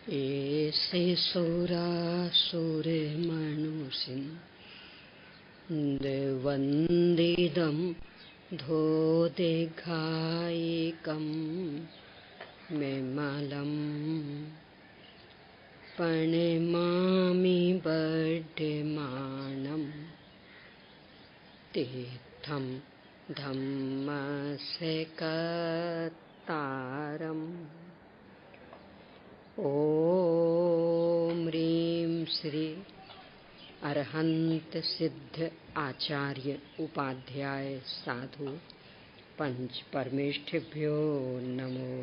ऐसे सुरासुरमनुषिन् धोदेघायिकं विमलं प्रणमामि वर्धमानं तीर्थं धम्मसेकतारम्। ओम ह्रीं श्री अरहंत सिद्ध आचार्य उपाध्याय साधु पंच परमेष्ठिभ्यो नमो।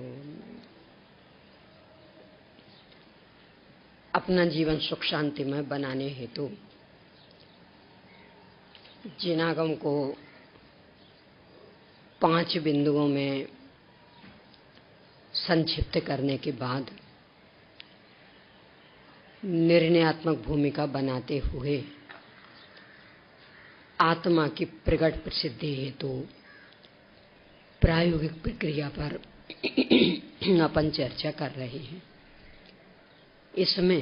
अपना जीवन सुख शांति में बनाने हेतु जिनागम को 5 बिंदुओं में संक्षिप्त करने के बाद निर्णयात्मक भूमिका बनाते हुए आत्मा की प्रकट प्रसिद्धि हेतु प्रायोगिक प्रक्रिया पर अपन चर्चा कर रहे हैं। इसमें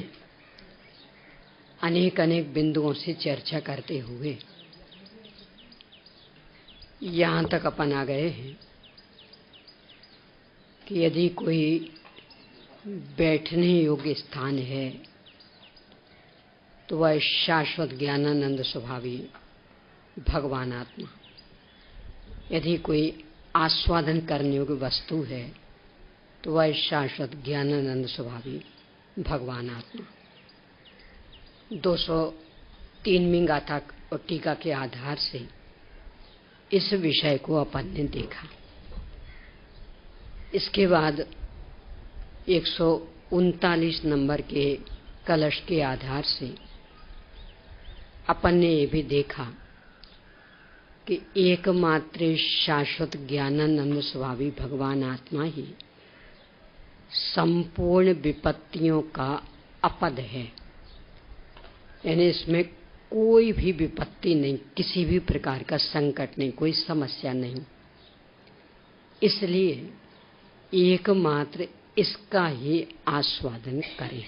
अनेक बिंदुओं से चर्चा करते हुए यहाँ तक अपन आ गए हैं कि यदि कोई बैठने योग्य स्थान है तो वह शाश्वत ज्ञानानंद स्वभावी भगवान आत्मा। यदि कोई आस्वादन करने योग्य वस्तु है तो वह शाश्वत ज्ञानानंद स्वभावी भगवान आत्मा। 203वीं गाथा और टीका के आधार से इस विषय को अपन ने देखा। इसके बाद 139 नंबर के कलश के आधार से अपन ने ये भी देखा कि एकमात्र शाश्वत ज्ञानानंद स्वभावी भगवान आत्मा ही संपूर्ण विपत्तियों का अपद है। यानी इसमें कोई भी विपत्ति नहीं, किसी भी प्रकार का संकट नहीं, कोई समस्या नहीं। इसलिए एकमात्र इसका ही आस्वादन करें।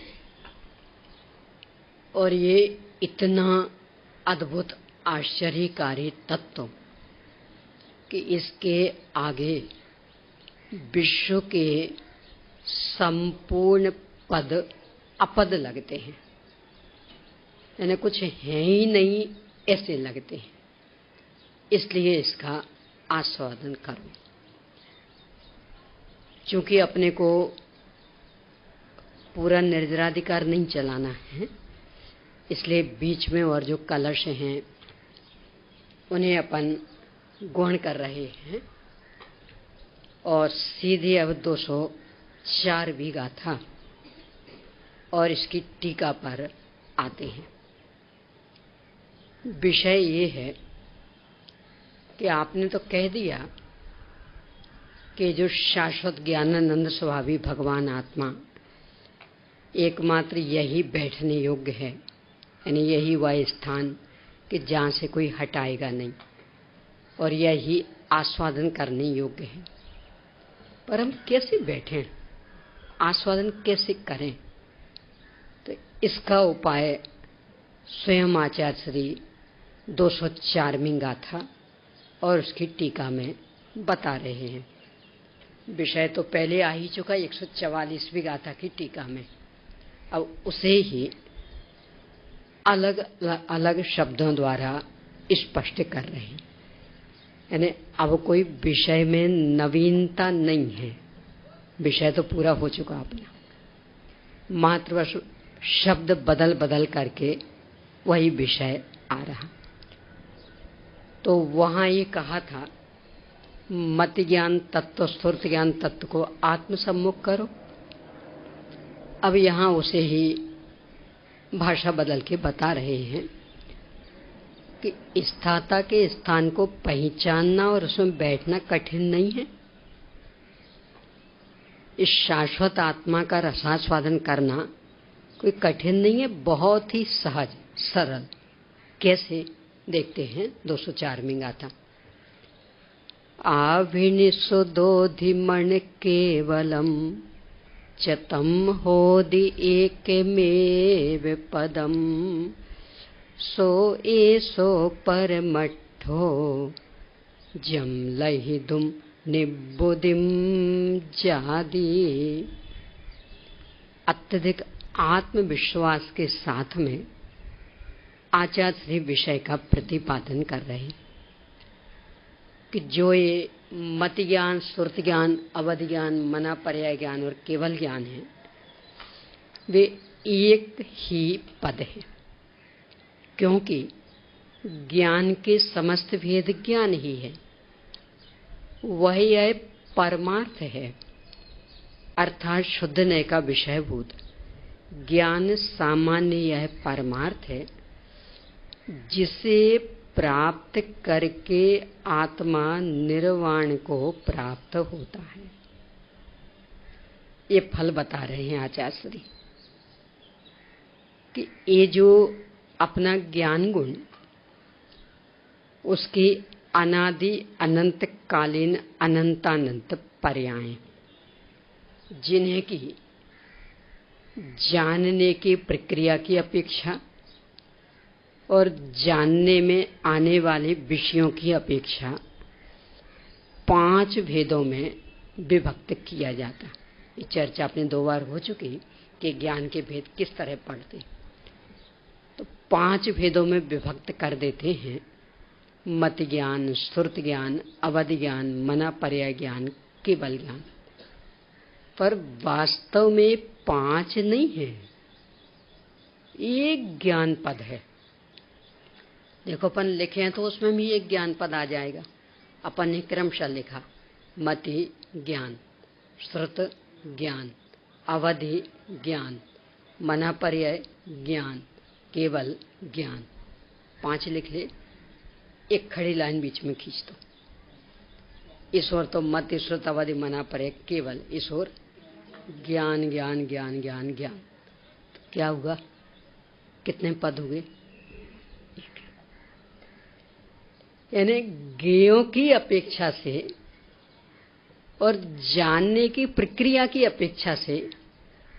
और ये इतना अद्भुत आश्चर्यकारी तत्व कि इसके आगे विश्व के संपूर्ण पद अपद लगते हैं, यानी कुछ है ही नहीं ऐसे लगते हैं। इसलिए इसका आस्वादन करो। क्योंकि अपने को पूरा निर्जराधिकार नहीं चलाना है, इसलिए बीच में और जो कलश हैं उन्हें अपन गौण कर रहे हैं और सीधे अब 204वीं गाथा और इसकी टीका पर आते हैं। विषय ये है कि आपने तो कह दिया कि जो शाश्वत ज्ञानानंद स्वभावी भगवान आत्मा एकमात्र यही बैठने योग्य है, यानी यही वह स्थान कि जहाँ से कोई हटाएगा नहीं, और यही आस्वादन करने योग्य है। पर हम कैसे बैठें, आस्वादन कैसे करें? तो इसका उपाय स्वयं आचार्य श्री 204वीं गाथा और उसकी टीका में बता रहे हैं। विषय तो पहले आ ही चुका 144वीं गाथा की टीका में। अब उसे ही अलग अलग शब्दों द्वारा स्पष्ट कर रहे हैं। यानी अब कोई विषय में नवीनता नहीं है, विषय तो पूरा हो चुका अपना, मात्र बस शब्द बदल बदल करके वही विषय आ रहा। तो वहां ये कहा था मत ज्ञान तत्व स्फूर्त ज्ञान तत्व को आत्मसम्मुख करो। अब यहाँ उसे ही भाषा बदल के बता रहे हैं कि स्थाता के स्थान को पहचानना और उसमें बैठना कठिन नहीं है। इस शाश्वत आत्मा का रसास्वादन करना कोई कठिन नहीं है, बहुत ही सहज सरल। कैसे देखते हैं 204वीं गाथा। आभिनिषुदोधिमण केवलम सच्चतम होदि एकमेव पदम सो एसो परमट्ठो जम लहिदुम निबुदिम जादी। अत्यधिक आत्मविश्वास के साथ में आचार्य श्री विषय का प्रतिपादन कर रहे हैं कि जो ये मत ज्ञान, सुरत ज्ञान, अवधि ज्ञान, मना पर्याय ज्ञान और केवल ज्ञान है, वे एक ही पद है, क्योंकि ज्ञान के समस्त भेद ज्ञान ही है। वही यह परमार्थ है, अर्थात शुद्ध नय का विषयभूत ज्ञान सामान्य यह परमार्थ है, जिसे प्राप्त करके आत्मा निर्वाण को प्राप्त होता है। ये फल बता रहे हैं आचार्य श्री कि ये जो अपना ज्ञान गुण, उसकी अनादि अनंत कालीन अनंतानंत पर्याय, जिन्हें की जानने की प्रक्रिया की अपेक्षा और जानने में आने वाले विषयों की अपेक्षा 5 भेदों में विभक्त किया जाता। ये चर्चा अपने 2 बार हो चुकी कि ज्ञान के भेद किस तरह पढ़ते। तो 5 भेदों में विभक्त कर देते हैं, मत ज्ञान, श्रुत ज्ञान, अवधि ज्ञान, मना पर्याय ज्ञान, केवल ज्ञान। पर वास्तव में 5 नहीं है, एक ज्ञान पद है। देखो अपन लिखे हैं तो उसमें भी एक ज्ञान पद आ जाएगा। अपन ने क्रमशः लिखा मति ज्ञान, श्रुत ज्ञान, अवधि ज्ञान, मना पर्याय ज्ञान, केवल ज्ञान। 5 लिख ले, एक खड़ी लाइन बीच में खींच दो। इस ओर तो मति, श्रुत, अवधि, मना पर्याय केवल, इस ओर ज्ञान ज्ञान ज्ञान ज्ञान ज्ञान। तो क्या हुआ? कितने पद हुए? यानी ज्ञेयों की अपेक्षा से और जानने की प्रक्रिया की अपेक्षा से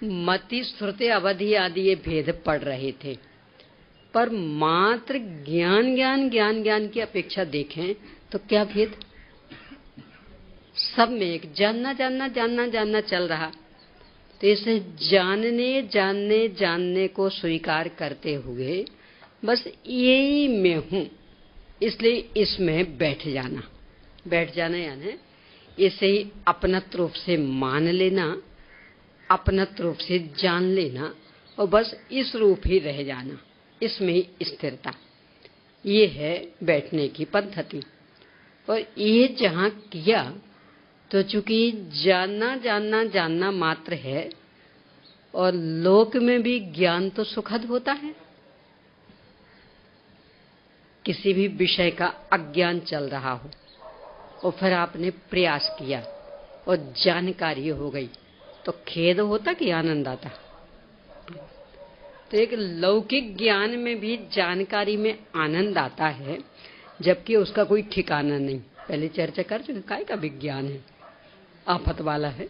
मति, श्रुति, अवधि आदि ये भेद पड़ रहे थे, पर मात्र ज्ञान ज्ञान ज्ञान ज्ञान की अपेक्षा देखें तो क्या भेद? सब में एक जानना जानना जानना जानना चल रहा। तो इसे जानने जानने जानने को स्वीकार करते हुए बस यही मैं हूं, इसलिए इसमें बैठ जाना यानी इसे ही अपनत रूप से मान लेना, अपनत रूप से जान लेना और बस इस रूप ही रह जाना, इसमें ही स्थिरता। ये है बैठने की पद्धति। और ये जहां किया तो चूंकि जानना जानना जानना मात्र है और लोक में भी ज्ञान तो सुखद होता है। किसी भी विषय का अज्ञान चल रहा हो और फिर आपने प्रयास किया और जानकारी हो गई तो खेद होता कि आनंद आता? तो एक लौकिक ज्ञान में भी जानकारी में आनंद आता है, जबकि उसका कोई ठिकाना नहीं। पहले चर्चा कर चुके, काय का विज्ञान है, आफत वाला है।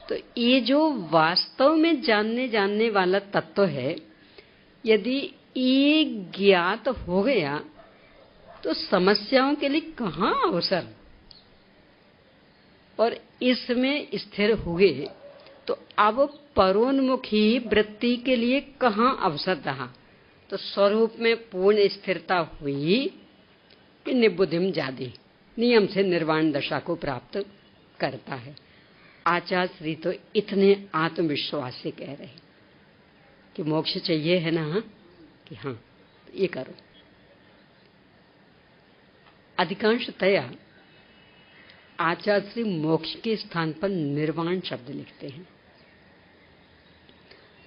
तो ये जो वास्तव में जानने वाला तत्व है, यदि ये ज्ञात हो गया तो समस्याओं के लिए कहां अवसर, और इसमें स्थिर हुए तो अब परोन्मुखी वृत्ति के लिए कहां अवसर रहा। तो स्वरूप में पूर्ण स्थिरता हुई कि निबुद्धिम जादी, नियम से निर्वाण दशा को प्राप्त करता है। आचार्य श्री तो इतने आत्मविश्वास से कह रहे कि मोक्ष चाहिए है ना, कि हाँ तो ये करो। अधिकांशतया आचार्य श्री मोक्ष के स्थान पर निर्वाण शब्द लिखते हैं।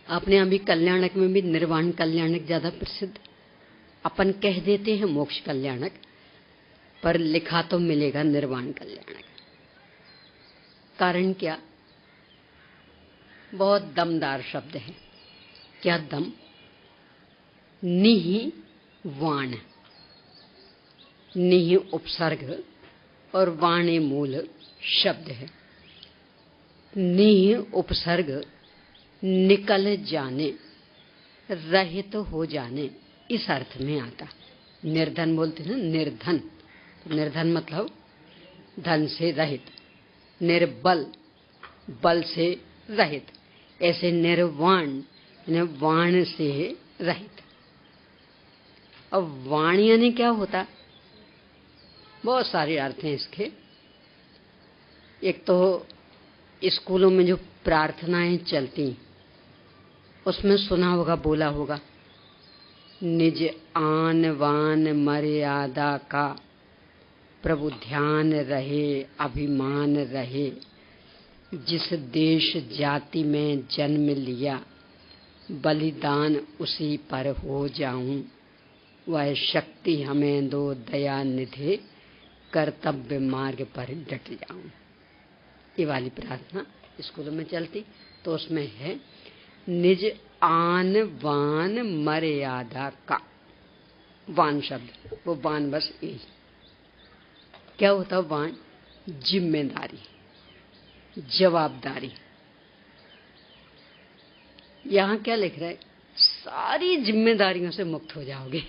आपने अभी कल्याणक में भी निर्वाण कल्याणक ज्यादा प्रसिद्ध, अपन कह देते हैं मोक्ष कल्याणक, पर लिखा तो मिलेगा निर्वाण कल्याणक। कारण क्या? बहुत दमदार शब्द है। क्या दम? निहि वाण, निहि उपसर्ग और वाणे मूल शब्द है। नीह उपसर्ग निकल जाने, रहित हो जाने, इस अर्थ में आता। निर्धन बोलते हैं ना, निर्धन। तो निर्धन मतलब धन से रहित। निर्बल, बल से रहित। ऐसे निर्वाण, वाण से रहित। अब वाण यानी क्या होता? बहुत सारे अर्थ हैं इसके। एक तो स्कूलों में जो प्रार्थनाएं चलती, उसमें सुना होगा, बोला होगा, निज आन वान मर्यादा का प्रभु ध्यान रहे, अभिमान रहे, जिस देश जाति में जन्म लिया, बलिदान उसी पर हो जाऊं, वह शक्ति हमें दो दया निधे, कर्तव्य मार्ग पर डट जाऊं। ये वाली प्रार्थना स्कूलों में चलती। तो उसमें है निज आन वान मर्यादा का। वान शब्द, वो वान बस यही क्या होता? वान जिम्मेदारी, जवाबदारी। यहां क्या लिख रहा है? सारी जिम्मेदारियों से मुक्त हो जाओगे,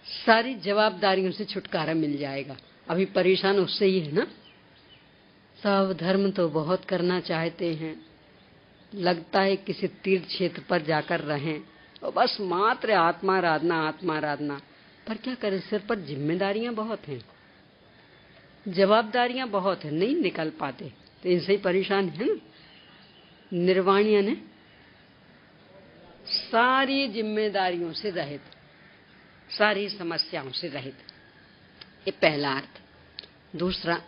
सारी जवाबदारियों से छुटकारा मिल जाएगा। अभी परेशान उससे ही है ना। सब धर्म तो बहुत करना चाहते हैं, लगता है किसी तीर्थ क्षेत्र पर जाकर रहें और बस मात्र आत्माराधना आत्माराधना। पर क्या करें, सिर पर जिम्मेदारियां बहुत हैं, जवाबदारियां बहुत हैं, नहीं निकल पाते। तो इनसे ही परेशान है ना। निर्वाणिया ने सारी जिम्मेदारियों से रहित, सारी समस्याओं से रहित, ये पहला अर्थ। दूसरा,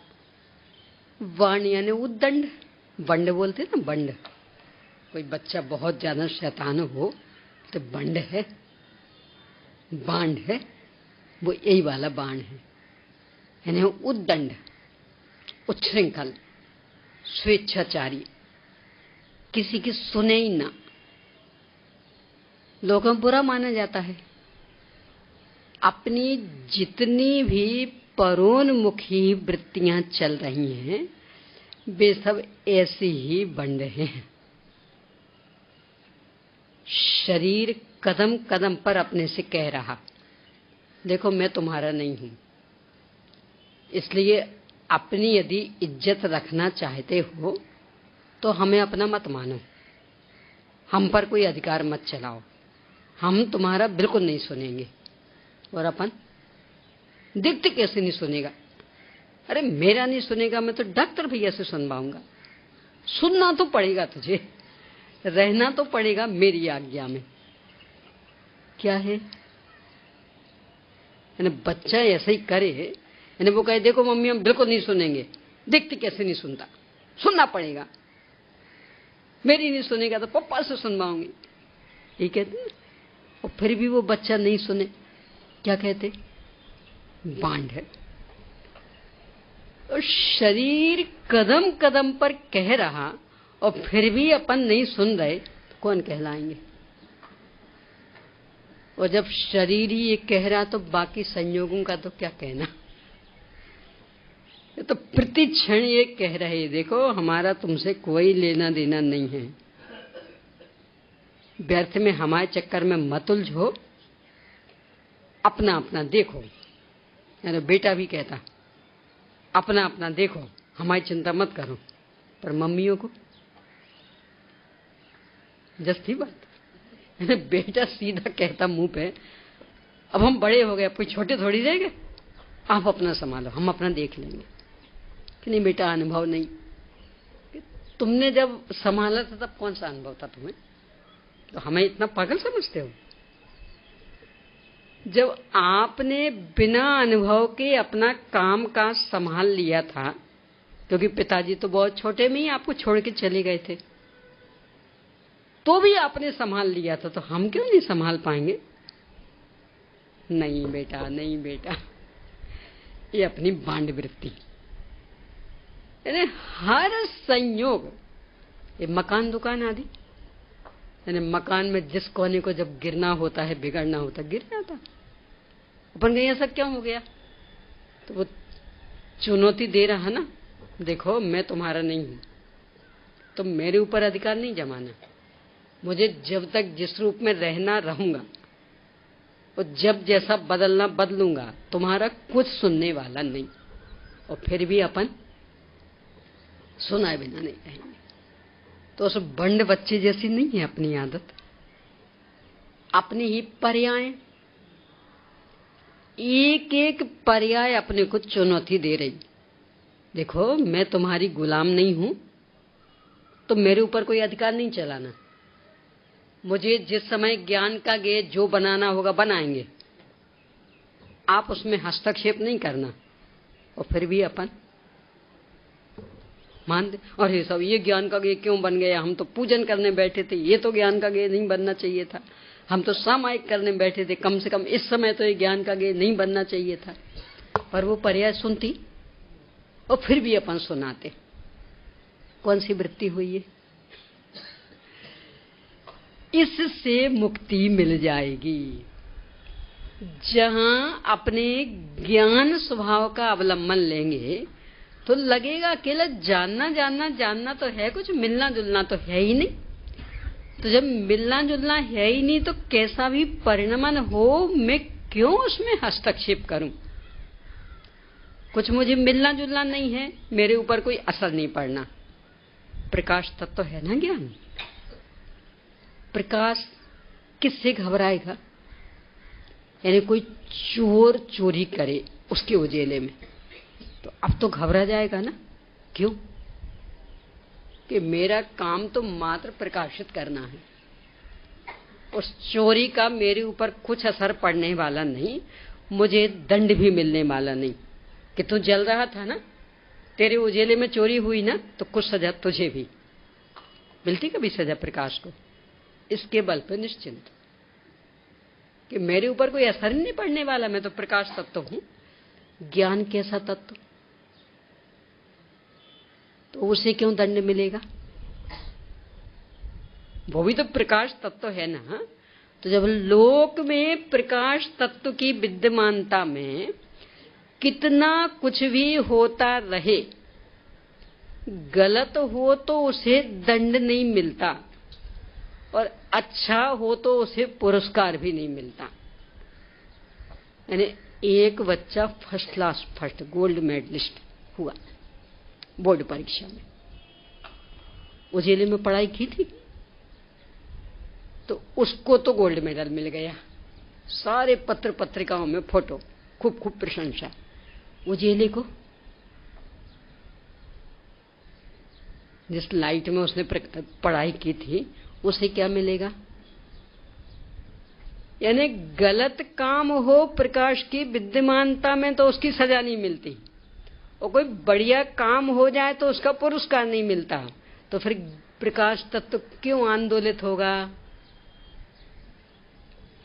वाणिया ने उद्दंड, बंड बोलते ना, बंड। कोई बच्चा बहुत ज्यादा शैतान हो तो बंड है, बांड है, वो यही वाला बाण है। यानी उद्दंड, उच्छृंखल, स्वेच्छाचारी, किसी की सुने ही ना, लोगों को बुरा माना जाता है। अपनी जितनी भी परोन्मुखी वृत्तियां चल रही हैं, वे सब ऐसी ही बंड हैं। शरीर कदम कदम पर अपने से कह रहा, देखो मैं तुम्हारा नहीं हूं, इसलिए अपनी यदि इज्जत रखना चाहते हो तो हमें अपना मत मानो, हम पर कोई अधिकार मत चलाओ, हम तुम्हारा बिल्कुल नहीं सुनेंगे। और अपन देखते कैसे नहीं सुनेगा? अरे मेरा नहीं सुनेगा, मैं तो डॉक्टर भैया से सुनवाऊंगा। सुनना तो पड़ेगा तुझे, रहना तो पड़ेगा मेरी आज्ञा में। क्या है? यानी बच्चा ऐसा ही करे, यानी वो कहे देखो मम्मी हम बिल्कुल नहीं सुनेंगे, देखते कैसे नहीं सुनता, सुनना पड़ेगा, मेरी नहीं सुनेगा तो पापा से सुनवाऊंगी, ये कहते हैं। और फिर भी वो बच्चा नहीं सुने, क्या कहते? बांड है। और शरीर कदम कदम पर कह रहा और फिर भी अपन नहीं सुन रहे, तो कौन कहलाएंगे? और जब शरीर ही ये कह रहा तो बाकी संयोगों का तो क्या कहना। ये तो प्रति क्षण ये कह रहे, देखो हमारा तुमसे कोई लेना देना नहीं है, व्यर्थ में हमारे चक्कर में मत उलझो, अपना अपना देखो। यानी बेटा भी कहता अपना अपना देखो, हमारी चिंता मत करो। पर मम्मियों को जस्ती बात, बेटा सीधा कहता मुंह पे, अब हम बड़े हो गए, अब कोई छोटे थोड़ी रह गए, आप अपना संभालो, हम अपना देख लेंगे। कि नहीं बेटा, अनुभव नहीं। तुमने जब संभाला था तब कौन सा अनुभव था तुम्हें? तो हमें इतना पागल समझते हो? जब आपने बिना अनुभव के अपना काम काज संभाल लिया था, क्योंकि पिताजी तो बहुत छोटे में ही आपको छोड़ के चले गए थे, तो भी आपने संभाल लिया था, तो हम क्यों नहीं संभाल पाएंगे? नहीं बेटा, नहीं बेटा, ये अपनी बांड वृत्ति। यानी हर संयोग, ये मकान दुकान आदि, यानी मकान में जिस कोने को जब गिरना होता है, बिगड़ना होता है, गिर जाता। अपन कहीं ऐसा क्यों हो गया? तो वो चुनौती दे रहा है ना, देखो मैं तुम्हारा नहीं हूं, तो मेरे ऊपर अधिकार नहीं जमाना। मुझे जब तक जिस रूप में रहना रहूंगा और जब जैसा बदलना बदलूंगा, तुम्हारा कुछ सुनने वाला नहीं। और फिर भी अपन सुनाए बिना नहीं रहेंगे। तो उस बंड बच्चे जैसी नहीं है अपनी आदत, अपनी ही पर्याय, एक एक पर्याय अपने को चुनौती दे रही। देखो, मैं तुम्हारी गुलाम नहीं हूं, तो मेरे ऊपर कोई अधिकार नहीं चलाना। मुझे जिस समय ज्ञान का गेट जो बनाना होगा बनाएंगे, आप उसमें हस्तक्षेप नहीं करना। और फिर भी अपन मानते, और ये सब ये ज्ञान का गेट क्यों बन गया? हम तो पूजन करने बैठे थे, ये तो ज्ञान का गेट नहीं बनना चाहिए था। हम तो सामायिक करने बैठे थे, कम से कम इस समय तो ये ज्ञान का गेट नहीं बनना चाहिए था। पर वो पर्याय सुनती और फिर भी अपन सुनाते। कौन सी वृत्ति हुई है? इससे मुक्ति मिल जाएगी। जहां अपने ज्ञान स्वभाव का अवलंबन लेंगे तो लगेगा अकेला जानना जानना जानना तो है, कुछ मिलना जुलना तो है ही नहीं। तो जब मिलना जुलना है ही नहीं तो कैसा भी परिणमन हो, मैं क्यों उसमें हस्तक्षेप करूं? कुछ मुझे मिलना जुलना नहीं है, मेरे ऊपर कोई असर नहीं पड़ना। प्रकाश तत्व तो है ना ज्ञान। प्रकाश किससे घबराएगा? यानी कोई चोर चोरी करे उसके उजेले में, तो अब तो घबरा जाएगा ना। क्यों? कि मेरा काम तो मात्र प्रकाशित करना है। उस चोरी का मेरे ऊपर कुछ असर पड़ने वाला नहीं, मुझे दंड भी मिलने वाला नहीं। कि तू जल रहा था ना, तेरे उजेले में चोरी हुई ना, तो कुछ सजा तुझे भी मिलती। कभी सजा प्रकाश को? इसके बल पर निश्चिंत कि मेरे ऊपर कोई असर नहीं पड़ने वाला, मैं तो प्रकाश तत्व हूं। ज्ञान कैसा तत्व, तो उसे क्यों दंड मिलेगा? वो भी तो प्रकाश तत्व है ना। तो जब लोक में प्रकाश तत्व की विद्यमानता में कितना कुछ भी होता रहे, गलत हो तो उसे दंड नहीं मिलता, और अच्छा हो तो उसे पुरस्कार भी नहीं मिलता। यानी एक बच्चा first class, first gold medalist हुआ बोर्ड परीक्षा में, उजेले में पढ़ाई की थी, तो उसको तो गोल्ड मेडल मिल गया। सारे पत्र पत्रिकाओं में फोटो, खूब खूब प्रशंसा। उजेले को, जिस लाइट में उसने पढ़ाई की थी, उसे क्या मिलेगा? यानी गलत काम हो प्रकाश की विद्यमानता में तो उसकी सजा नहीं मिलती, और कोई बढ़िया काम हो जाए तो उसका पुरस्कार नहीं मिलता। तो फिर प्रकाश तत्व क्यों आंदोलित होगा?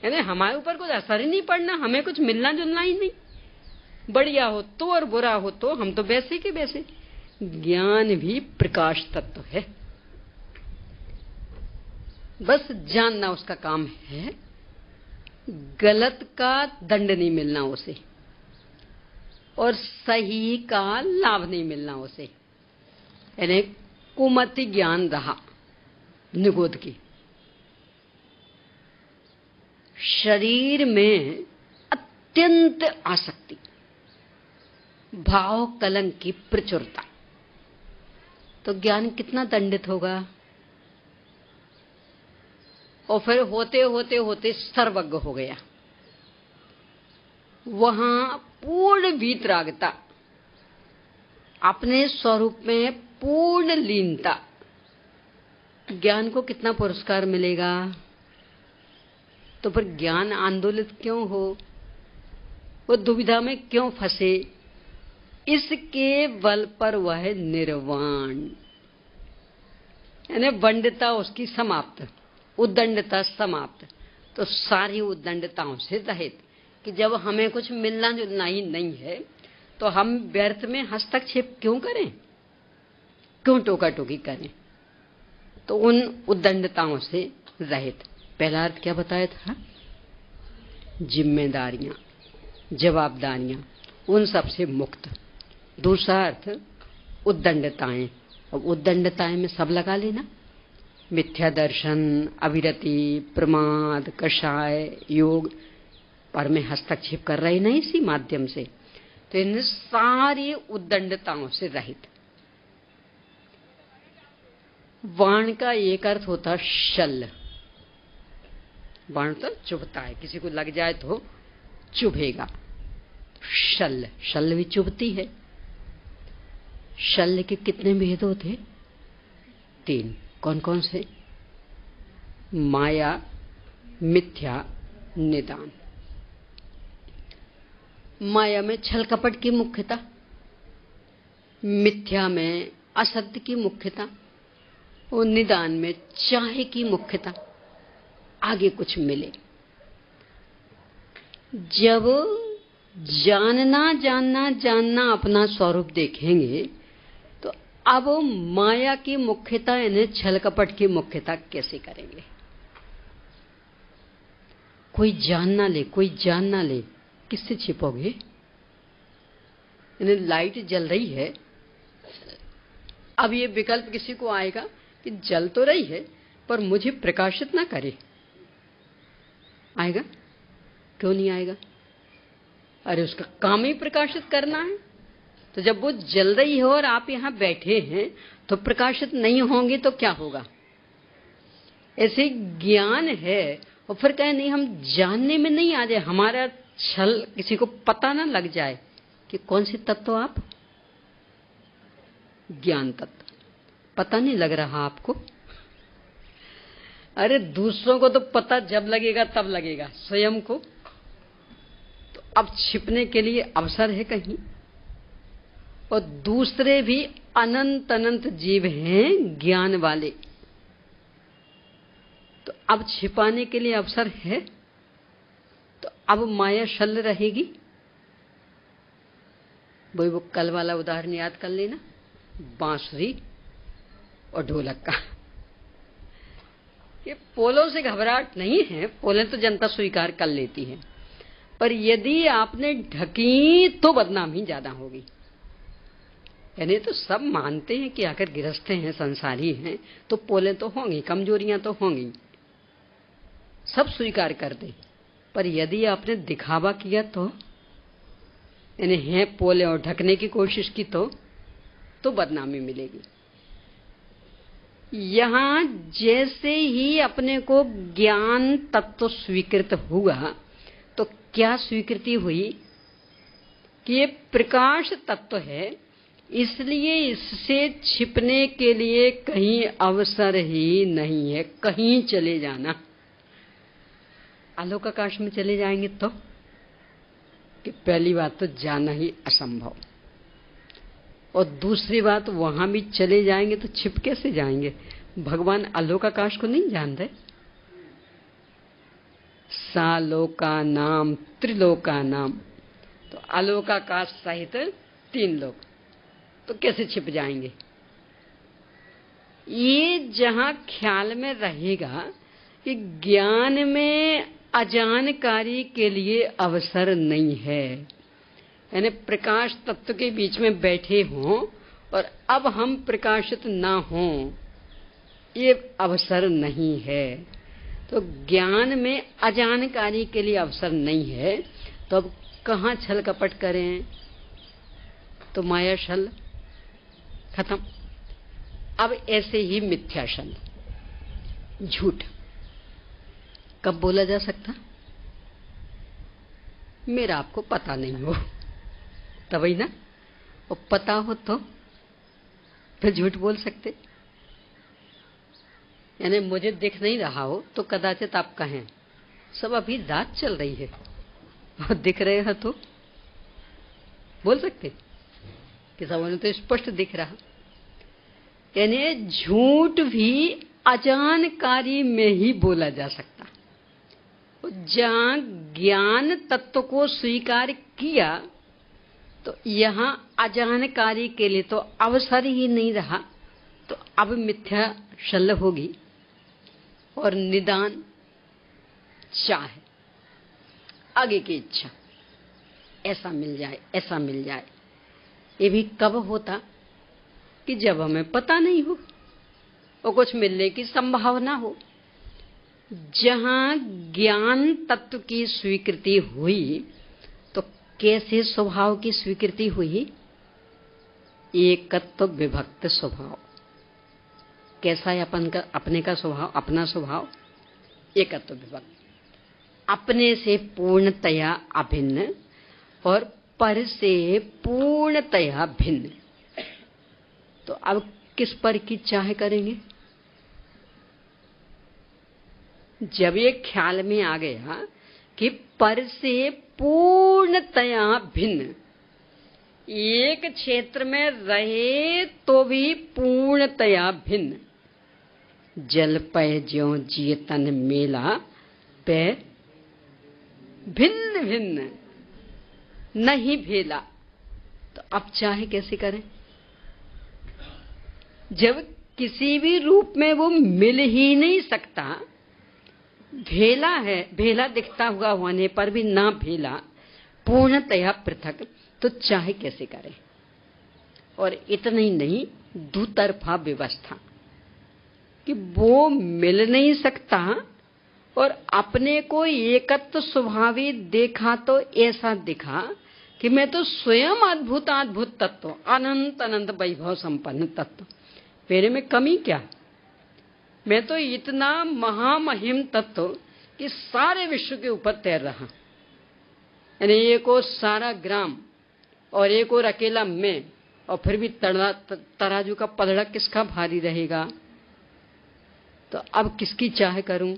यानी हमारे ऊपर कुछ असर ही नहीं पड़ना, हमें कुछ मिलना जुलना ही नहीं। बढ़िया हो तो और बुरा हो तो हम तो वैसे के वैसे। ज्ञान भी प्रकाश तत्व है, बस जानना उसका काम है। गलत का दंड नहीं मिलना उसे, और सही का लाभ नहीं मिलना उसे। यानी कुमति ज्ञान रहा निगोद की। शरीर में अत्यंत आसक्ति, भाव कलंक की प्रचुरता, तो ज्ञान कितना दंडित होगा? और फिर होते होते होते सर्वज्ञ हो गया। वहां पूर्ण वीतरागता, अपने स्वरूप में पूर्ण लीनता। ज्ञान को कितना पुरस्कार मिलेगा? तो फिर ज्ञान आंदोलित क्यों हो? वो दुविधा में क्यों फंसे? इसके बल पर वह निर्वाण, यानी वंडता उसकी समाप्त, उद्दंडता समाप्त। तो सारी उद्दंडताओं से रहित, कि जब हमें कुछ मिलना जुलना ही नहीं है तो हम व्यर्थ में हस्तक्षेप क्यों करें, क्यों टोका टोकी करें? तो उन उद्दंडताओं से रहित। पहला अर्थ क्या बताया था? जिम्मेदारियां, जवाबदारियां, उन सब से मुक्त। दूसरा अर्थ उद्दंडताएं, अब उद्दंडताएं में सब लगा लेना, मिथ्या दर्शन, अविरति, प्रमाद, कषाय, योग, पर में हस्तक्षेप कर रहे नहीं इसी माध्यम से, तो इन सारी उद्दंडताओं से रहित। वाण का एक अर्थ होता शल्य। वाण तो चुभता है, किसी को लग जाए तो चुभेगा। शल्य, शल्य भी चुभती है। शल्य के कितने भेद होते? 3। कौन कौन से? माया, मिथ्या, निदान। माया में छल कपट की मुख्यता, मिथ्या में असत्य की मुख्यता और निदान में चाहे की मुख्यता, आगे कुछ मिले। जब जानना अपना स्वरूप देखेंगे तो अब माया की मुख्यता यानी छल कपट की मुख्यता कैसे करेंगे? कोई जान ना ले, किससे छिपोगे? यानी लाइट जल रही है, अब ये विकल्प किसी को आएगा कि जल तो रही है पर मुझे प्रकाशित ना करे। आएगा? क्यों नहीं आएगा? अरे उसका काम ही प्रकाशित करना है। तो जब वो जल रही है और आप यहां बैठे हैं तो प्रकाशित नहीं होंगे तो क्या होगा? ऐसे ज्ञान है और फिर कहें नहीं हम जानने में नहीं आ जाए, हमारा छल किसी को पता ना लग जाए कि कौन से तत्व आप? ज्ञान तत्व। पता नहीं लग रहा आपको? अरे दूसरों को तो पता जब लगेगा तब लगेगा, स्वयं को तो अब छिपने के लिए अवसर है कहीं। और दूसरे भी अनंत अनंत जीव हैं ज्ञान वाले, तो अब छिपाने के लिए अवसर है। तो अब माया शल्य रहेगी। वो कल वाला उदाहरण याद कर लेना, बांसुरी और ढोलक का। ये पोलों से घबराहट नहीं है, पोलें तो जनता स्वीकार कर लेती है, पर यदि आपने ढकी तो बदनामी ज्यादा होगी। यानी तो सब मानते हैं कि आखिर गृहस्थ हैं, संसारी हैं, तो पोलें तो होंगी, कमजोरियां तो होंगी, सब स्वीकार कर दे। पर यदि आपने दिखावा किया तो, यानी हैं पोले और ढकने की कोशिश की तो बदनामी मिलेगी। यहां जैसे ही अपने को ज्ञान तत्व स्वीकृत हुआ तो क्या स्वीकृति हुई कि ये प्रकाश तत्व है, इसलिए इससे छिपने के लिए कहीं अवसर ही नहीं है। कहीं चले जाना, आलोक आकाश में चले जाएंगे तो कि पहली बात तो जाना ही असंभव, और दूसरी बात वहां भी चले जाएंगे तो छिप कैसे जाएंगे? भगवान आलोक आकाश को नहीं जान रहे। सालोका नाम त्रिलोका नाम, तो आलोक आकाश सहित 3 लोक, तो कैसे छिप जाएंगे? ये जहां ख्याल में रहेगा कि ज्ञान में अजानकारी के लिए अवसर नहीं है, यानी प्रकाश तत्व के बीच में बैठे हों और अब हम प्रकाशित ना हों, ये अवसर नहीं है। तो ज्ञान में अजानकारी के लिए अवसर नहीं है, तो अब कहां छल कपट करें? तो माया छल खत्म। अब ऐसे ही मिथ्या छल, झूठ कब बोला जा सकता? मेरा आपको पता नहीं हो तभी ना, और पता हो तो फिर झूठ बोल सकते। यानी मुझे दिख नहीं रहा हो तो कदाचित आप कहें सब अभी रात चल रही है, और दिख रहे हैं तो बोल सकते कि सब तो स्पष्ट दिख रहा। यानी झूठ भी अजानकारी में ही बोला जा सकता। जहां ज्ञान तत्व को स्वीकार किया तो यहां अजानकारी के लिए तो अवसर ही नहीं रहा, तो अब मिथ्या शल्य होगी। और निदान चाह, आगे की इच्छा, ऐसा मिल जाए ऐसा मिल जाए। ये भी कब होता? कि जब हमें पता नहीं हो और कुछ मिलने की संभावना हो। जहां ज्ञान तत्व की स्वीकृति हुई तो कैसे स्वभाव की स्वीकृति हुई? एकत्व विभक्त स्वभाव। कैसा है अपने का स्वभाव? अपना स्वभाव एकत्व विभक्त, अपने से पूर्णतया अभिन्न और पर से पूर्णतया भिन्न। तो अब किस पर की चाह करेंगे? जब ये ख्याल में आ गया कि पर से पूर्णतया भिन्न, एक क्षेत्र में रहे तो भी पूर्णतया भिन्न। जल पय ज्यों जिय तन मेला पे भिन्न भिन्न नहीं भेला। तो अब चाहे कैसे करें? जब किसी भी रूप में वो मिल ही नहीं सकता, भेला है, भेला दिखता हुआ होने पर भी ना भेला, पूर्णतया पृथक, तो चाहे कैसे करें? और इतना ही नहीं, दुतरफा व्यवस्था कि वो मिल नहीं सकता और अपने को एकत्व स्वभावी देखा तो ऐसा दिखा कि मैं तो स्वयं अद्भुत अद्भुत तत्व, अनंत अनंत वैभव संपन्न तत्व, मेरे में कमी क्या? मैं तो इतना महामहिम तत्व कि सारे विश्व के ऊपर तैर रहा। यानी एक और सारा ग्राम और एक और अकेला मैं, और फिर भी तराजू का पलड़ा किसका भारी रहेगा? तो अब किसकी चाह करूं?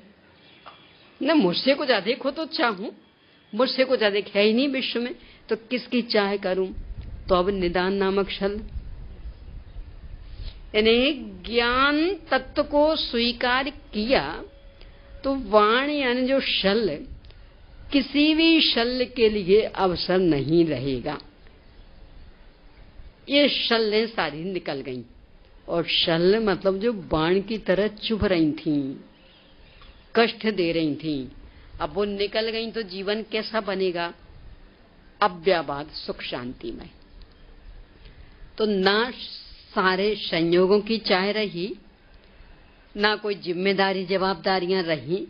न मुझसे को ज्यादा खो तो चाहूं, मुझसे को ज्यादा है ही नहीं विश्व में, तो किसकी चाह करूं? तो अब निदान नामक शल, यानी ज्ञान तत्व को स्वीकार किया तो वाण यानी जो शल, किसी भी शल के लिए अवसर नहीं रहेगा। ये शल्लें सारी निकल गईं, और शल मतलब जो बाण की तरह चुभ रही थीं, कष्ट दे रही थीं, अब वो निकल गईं तो जीवन कैसा बनेगा? अव्याबाद सुख शांतिमय। तो ना सारे संयोगों की चाह रही, ना कोई जिम्मेदारी जवाबदारियां रही,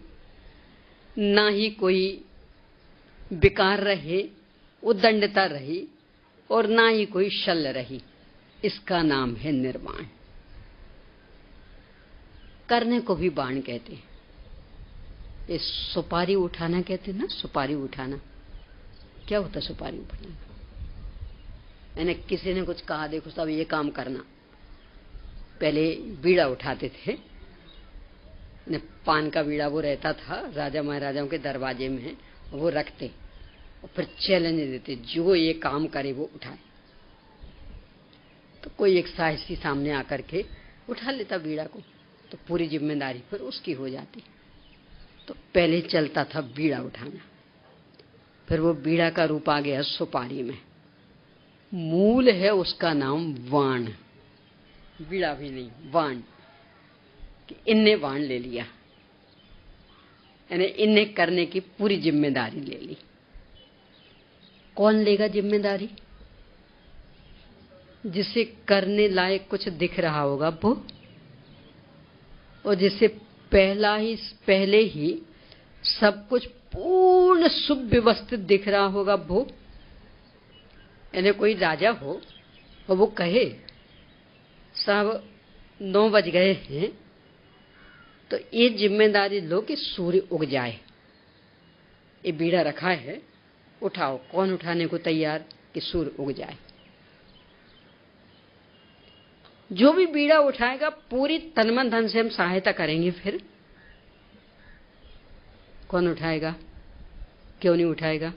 ना ही कोई विकार रहे, उद्दंडता रही, और ना ही कोई शल रही। इसका नाम है निर्वाण। करने को भी बाण कहते हैं। ये सुपारी उठाना कहते हैं ना, सुपारी उठाना। क्या होता है सुपारी उठाना? मैंने किसी ने कुछ कहा, देखो सब ये काम करना। पहले बीड़ा उठाते थे, पान का बीड़ा वो रहता था राजा महाराजाओं के दरवाजे में, वो रखते और फिर चैलेंज देते, जो ये काम करे वो उठाए। तो कोई एक साहसी सामने आकर के उठा लेता बीड़ा को, तो पूरी जिम्मेदारी फिर उसकी हो जाती। तो पहले चलता था बीड़ा उठाना, फिर वो बीड़ा का रूप आ गया सुपारी में। मूल है उसका नाम वाण, बीड़ा भी नहीं, वाण। कि इनने वाण ले लिया, यानी इनने करने की पूरी जिम्मेदारी ले ली। कौन लेगा जिम्मेदारी? जिसे करने लायक कुछ दिख रहा होगा वो, और जिसे पहले ही सब कुछ पूर्ण सुव्यवस्थित दिख रहा होगा वो। यानी कोई राजा हो और वो कहे साहब 9 बज गए हैं, तो ये जिम्मेदारी लो कि सूर्य उग जाए, ये बीड़ा रखा है, उठाओ। कौन उठाने को तैयार? कि सूर्य उग जाए। जो भी बीड़ा उठाएगा पूरी तन धन से हम सहायता करेंगे। फिर कौन उठाएगा? क्यों नहीं उठाएगा?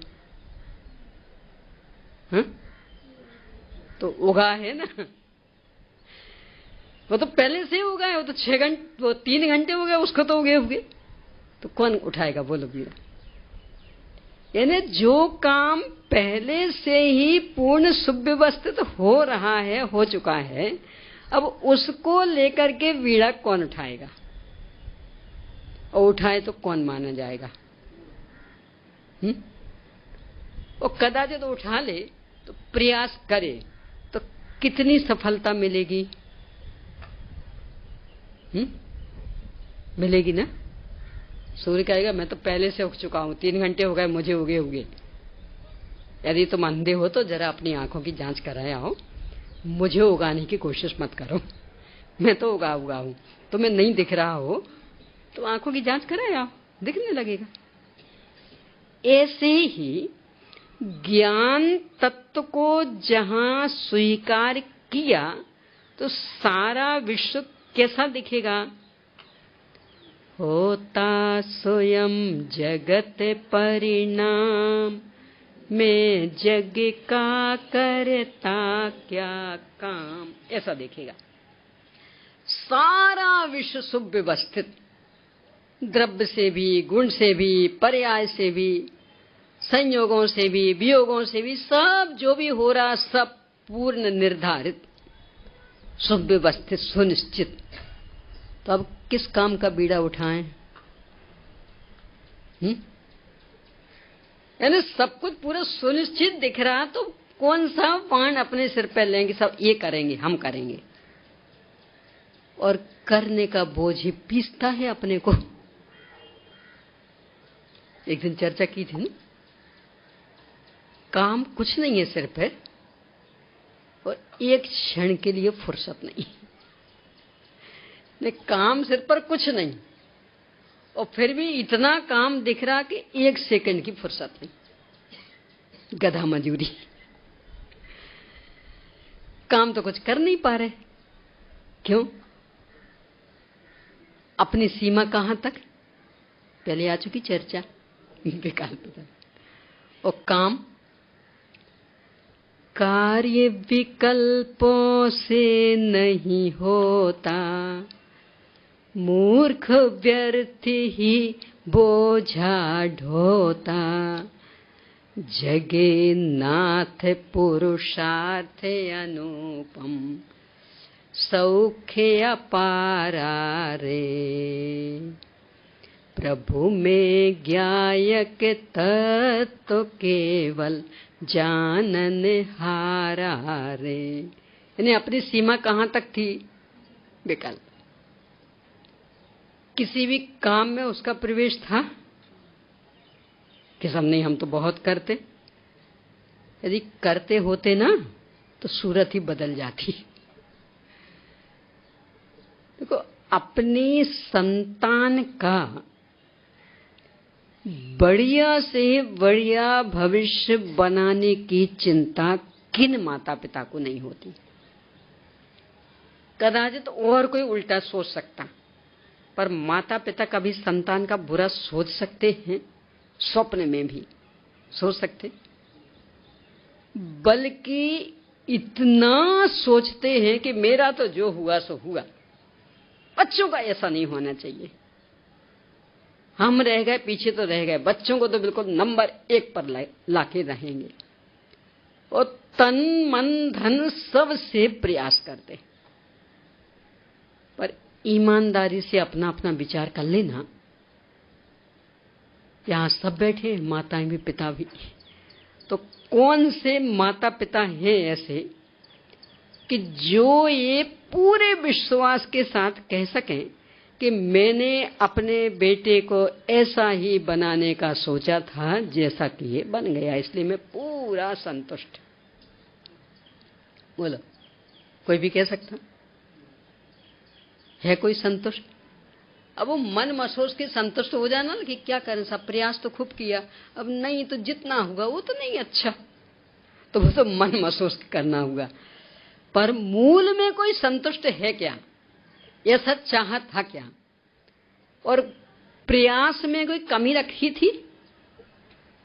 हाँ? तो उगा है ना, वो तो पहले से उगा है, वो तो 6 घंटे, वो 3 घंटे हो गए उसको तो उगे हुए। तो कौन उठाएगा बोलो बीड़ा? यानी जो काम पहले से ही पूर्ण सुव्यवस्थित हो रहा है, हो चुका है, अब उसको लेकर के बीड़ा कौन उठाएगा? और उठाए तो कौन माना जाएगा? और कदाचित तो उठा ले तो प्रयास करे तो कितनी सफलता मिलेगी? मिलेगी ना। सूर्य कहेगा मैं तो पहले से उग चुका हूं, 3 घंटे हो गए मुझे उगे हुए। यदि तुम अंधे हो तो जरा अपनी आंखों की जांच कराए आओ, मुझे उगाने की कोशिश मत करो, मैं तो उगा हूं। तुम्हें नहीं दिख रहा हो तो आंखों की जांच कराए आओ, दिखने लगेगा। ऐसे ही ज्ञान तत्व को जहां स्वीकार किया तो सारा विश्व कैसा दिखेगा? होता स्वयं जगत परिणाम, मैं जग का करता क्या काम, ऐसा देखेगा। सारा विश्व सुव्यवस्थित, द्रव्य से भी, गुण से भी, पर्याय से भी, संयोगों से भी, वियोगों से भी, सब जो भी हो रहा सब पूर्ण निर्धारित, सुव्यवस्थित, सुनिश्चित। तो अब किस काम का बीड़ा उठाएं? यानी सब कुछ पूरा सुनिश्चित दिख रहा तो कौन सा बाण अपने सिर पे लेंगे? सब ये करेंगे, हम करेंगे। और करने का बोझ ही पीसता है अपने को। एक दिन चर्चा की थी ना, काम कुछ नहीं है सिर पे और एक क्षण के लिए फुर्सत नहीं। काम सिर पर कुछ नहीं और फिर भी इतना काम दिख रहा कि 1 सेकंड की फुर्सत नहीं। गधा मजूरी, काम तो कुछ कर नहीं पा रहे। क्यों? अपनी सीमा कहां तक? पहले आ चुकी चर्चा, विकल्प। और काम कार्य विकल्पों से नहीं होता, मूर्ख व्यर्थ ही बोझा ढोता, जगे नाथ पुरुषार्थ अनुपम, सौख्य अपारा रे, प्रभु में ज्ञायक तत्व केवल जानन हारा रे। यानी अपनी सीमा कहां तक थी? विकल्प। किसी भी काम में उसका प्रवेश था कि सब नहीं, हम तो बहुत करते। यदि करते होते ना तो सूरत ही बदल जाती। देखो, अपनी संतान का बढ़िया से बढ़िया भविष्य बनाने की चिंता किन माता पिता को नहीं होती? कदाचित और कोई उल्टा सोच सकता, पर माता पिता कभी संतान का बुरा सोच सकते हैं? स्वप्न में भी सोच सकते? बल्कि इतना सोचते हैं कि मेरा तो जो हुआ सो हुआ, बच्चों का ऐसा नहीं होना चाहिए। हम रह गए पीछे तो रह गए, बच्चों को तो बिल्कुल नंबर 1 पर लाके रहेंगे। और तन मन धन सब से प्रयास करते। पर ईमानदारी से अपना अपना विचार कर लेना। यहां सब बैठे, माताएं भी पिता भी, तो कौन से माता पिता हैं ऐसे कि जो ये पूरे विश्वास के साथ कह सकें कि मैंने अपने बेटे को ऐसा ही बनाने का सोचा था जैसा कि ये बन गया, इसलिए मैं पूरा संतुष्ट। बोलो, कोई भी कह सकता है कोई संतुष्ट? अब वो मन महसूस के संतुष्ट हो जाना कि क्या करें, सब प्रयास तो खूब किया, अब नहीं तो जितना हुआ वो तो नहीं अच्छा, तो वो तो मन महसूस करना होगा। पर मूल में कोई संतुष्ट है क्या? ऐसा चाहत था क्या? और प्रयास में कोई कमी रखी थी?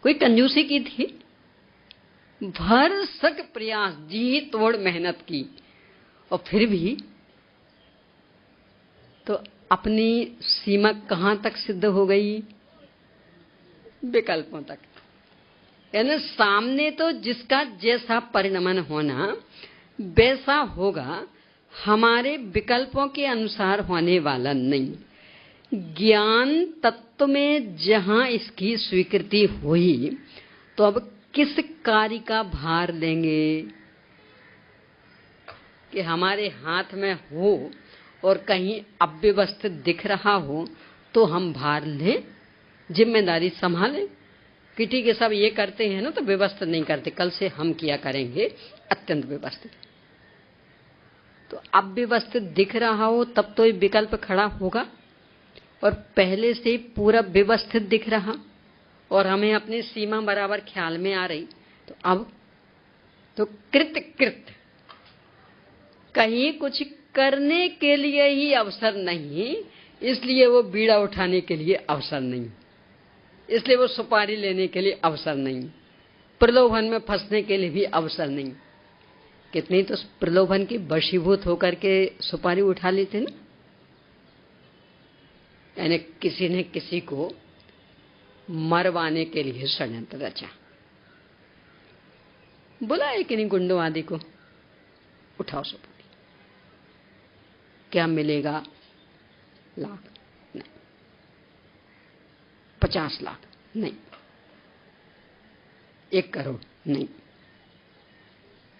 कोई कंजूसी की थी? भरसक प्रयास, जी तोड़ मेहनत की, और फिर भी तो अपनी सीमा कहां तक सिद्ध हो गई? विकल्पों तक। यानी सामने तो जिसका जैसा परिणमन होना वैसा होगा, हमारे विकल्पों के अनुसार होने वाला नहीं। ज्ञान तत्व में जहां इसकी स्वीकृति हुई तो अब किस कार्य का भार लेंगे कि हमारे हाथ में हो और कहीं अव्यवस्थित दिख रहा हो तो हम भार लें, जिम्मेदारी संभालें कि ठीक है, सब ये करते हैं ना तो व्यवस्थित नहीं करते, कल से हम किया करेंगे अत्यंत व्यवस्थित। तो अव्यवस्थित दिख रहा हो तब तो ये विकल्प खड़ा होगा, और पहले से पूरा व्यवस्थित दिख रहा और हमें अपनी सीमा बराबर ख्याल में आ रही, तो अब तो कृत कहीं कुछ करने के लिए ही अवसर नहीं, इसलिए वो बीड़ा उठाने के लिए अवसर नहीं, इसलिए वो सुपारी लेने के लिए अवसर नहीं, प्रलोभन में फंसने के लिए भी अवसर नहीं। कितनी तो प्रलोभन की वशीभूत होकर के सुपारी उठा लेते ना, यानी किसी ने किसी को मरवाने के लिए षड्यंत्र रचा, बुलाए कि नहीं गुंडों आदि को, उठाओ सुपारी, क्या मिलेगा? लाख नहीं, 50 लाख नहीं, 1 करोड़ नहीं,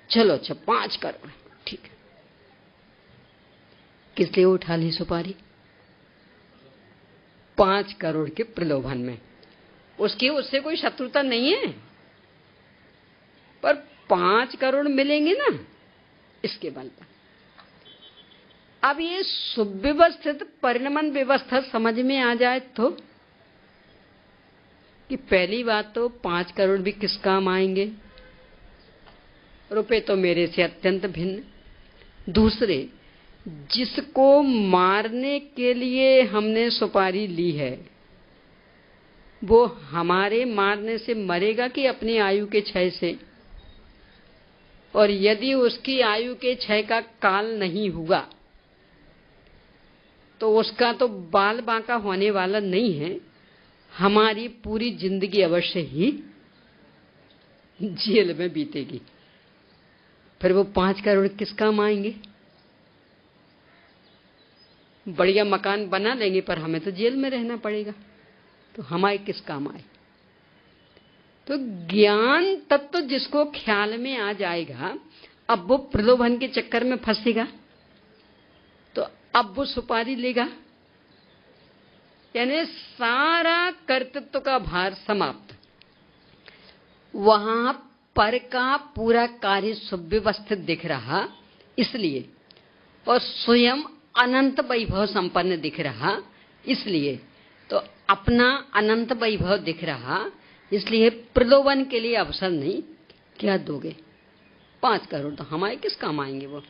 चलो अच्छा 5 करोड़, ठीक है। किस लिए उठा ली सुपारी? 5 करोड़ के प्रलोभन में। उससे कोई शत्रुता नहीं है, पर 5 करोड़ मिलेंगे ना, इसके बल पर। अब ये सुव्यवस्थित परिणमन व्यवस्था समझ में आ जाए तो, कि पहली बात तो 5 करोड़ भी किस काम आएंगे, रुपए तो मेरे से अत्यंत भिन्न। दूसरे, जिसको मारने के लिए हमने सुपारी ली है वो हमारे मारने से मरेगा कि अपनी आयु के क्षय से? और यदि उसकी आयु के क्षय का काल नहीं हुआ तो उसका तो बाल बांका होने वाला नहीं है, हमारी पूरी जिंदगी अवश्य ही जेल में बीतेगी। फिर वो 5 करोड़ किस काम आएंगे? बढ़िया मकान बना लेंगे पर हमें तो जेल में रहना पड़ेगा, तो हमारे किस काम आए? तो ज्ञान तत्व जिसको ख्याल में आ जाएगा, अब वो प्रलोभन के चक्कर में फंसेगा तो अब वो सुपारी लेगा, यानी सारा कर्तृत्व का भार समाप्त। वहां पर का पूरा कार्य सुव्यवस्थित दिख रहा इसलिए, और स्वयं अनंत वैभव संपन्न दिख रहा इसलिए, तो अपना अनंत वैभव दिख रहा इसलिए प्रलोभन के लिए अवसर नहीं। क्या दोगे? 5 करोड़ तो हमारे किस काम आएंगे? वो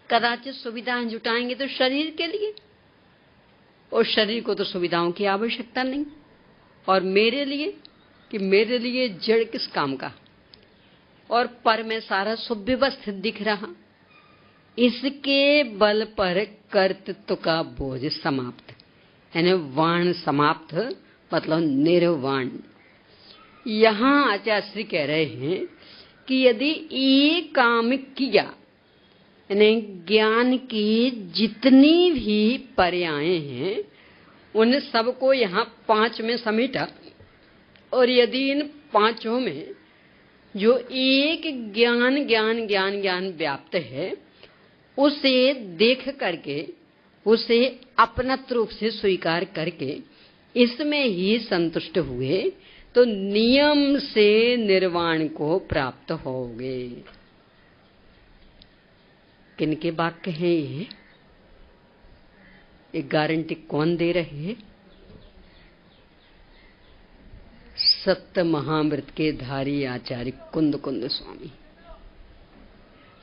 कदाचित सुविधाएं जुटाएंगे तो शरीर के लिए, और शरीर को तो सुविधाओं की आवश्यकता नहीं। और मेरे लिए, कि मेरे लिए जड़ किस काम का? और पर में सारा सुव्यवस्थित दिख रहा, इसके बल पर कर्तृत्व का बोझ समाप्त, यानी वाण समाप्त, मतलब निर्वाण। यहां आचार्य कह रहे हैं कि यदि ये काम किया, यानी ज्ञान की जितनी भी पर्यायें हैं उन सबको यहां 5 में समेटा, और यदि इन 5 में जो एक ज्ञान ज्ञान ज्ञान ज्ञान व्याप्त है उसे देख करके, उसे अपनत रूप से स्वीकार करके इसमें ही संतुष्ट हुए तो नियम से निर्वाण को प्राप्त होगे। किनके वाक्य हैं ये? एक गारंटी कौन दे रहे हैं? सत्य महामृत के धारी आचार्य कुंद कुंद स्वामी।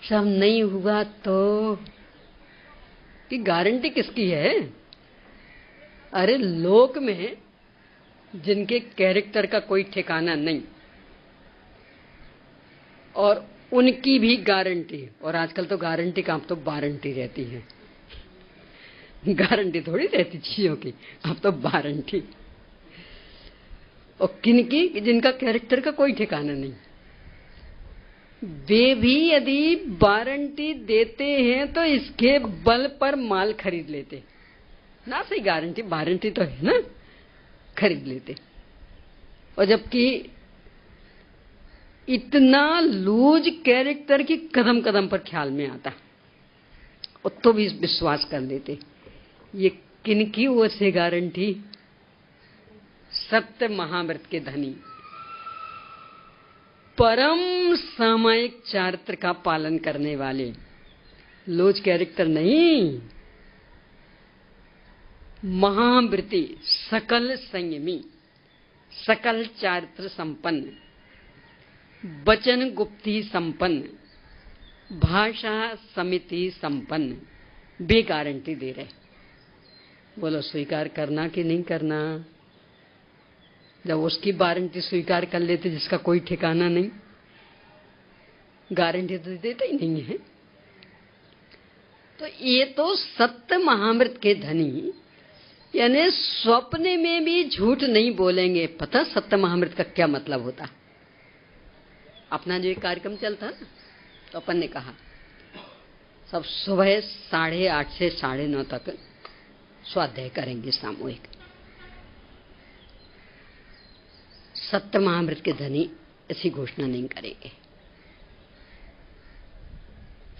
सब नहीं हुआ तो कि गारंटी किसकी है? अरे लोक में जिनके कैरेक्टर का कोई ठिकाना नहीं और उनकी भी गारंटी, और आजकल तो गारंटी का अब तो वारंटी रहती है, गारंटी थोड़ी रहती चीजों की, अब तो वारंटी। और किनकी? जिनका कैरेक्टर का कोई ठिकाना नहीं, वे भी यदि वारंटी देते हैं तो इसके बल पर माल खरीद लेते ना। सही गारंटी वारंटी तो है ना, खरीद लेते। और जबकि इतना लूज कैरेक्टर की कदम कदम पर ख्याल में आता, और तो भी विश्वास कर लेते। ये किनकी ओर से गारंटी? सत्य महाव्रत के धनी, परम सामायिक चारित्र का पालन करने वाले, लोज कैरेक्टर नहीं, महाव्रती, सकल संयमी, सकल चारित्र संपन्न, वचन गुप्ती संपन्न, भाषा समिति संपन्न, बे गारंटी दे रहे। बोलो स्वीकार करना कि नहीं करना? जब उसकी वारंटी स्वीकार कर लेते जिसका कोई ठिकाना नहीं, गारंटी तो देता ही नहीं है। तो ये तो सत्य महाव्रत के धनी, यानी स्वप्न में भी झूठ नहीं बोलेंगे। पता सत्य महाव्रत का क्या मतलब होता? अपना जो एक कार्यक्रम चलता ना, तो अपन ने कहा सब सुबह 8:30 से 9:30 तक स्वाध्याय करेंगे सामूहिक। सत्य महाव्रत के धनी ऐसी घोषणा नहीं करेंगे।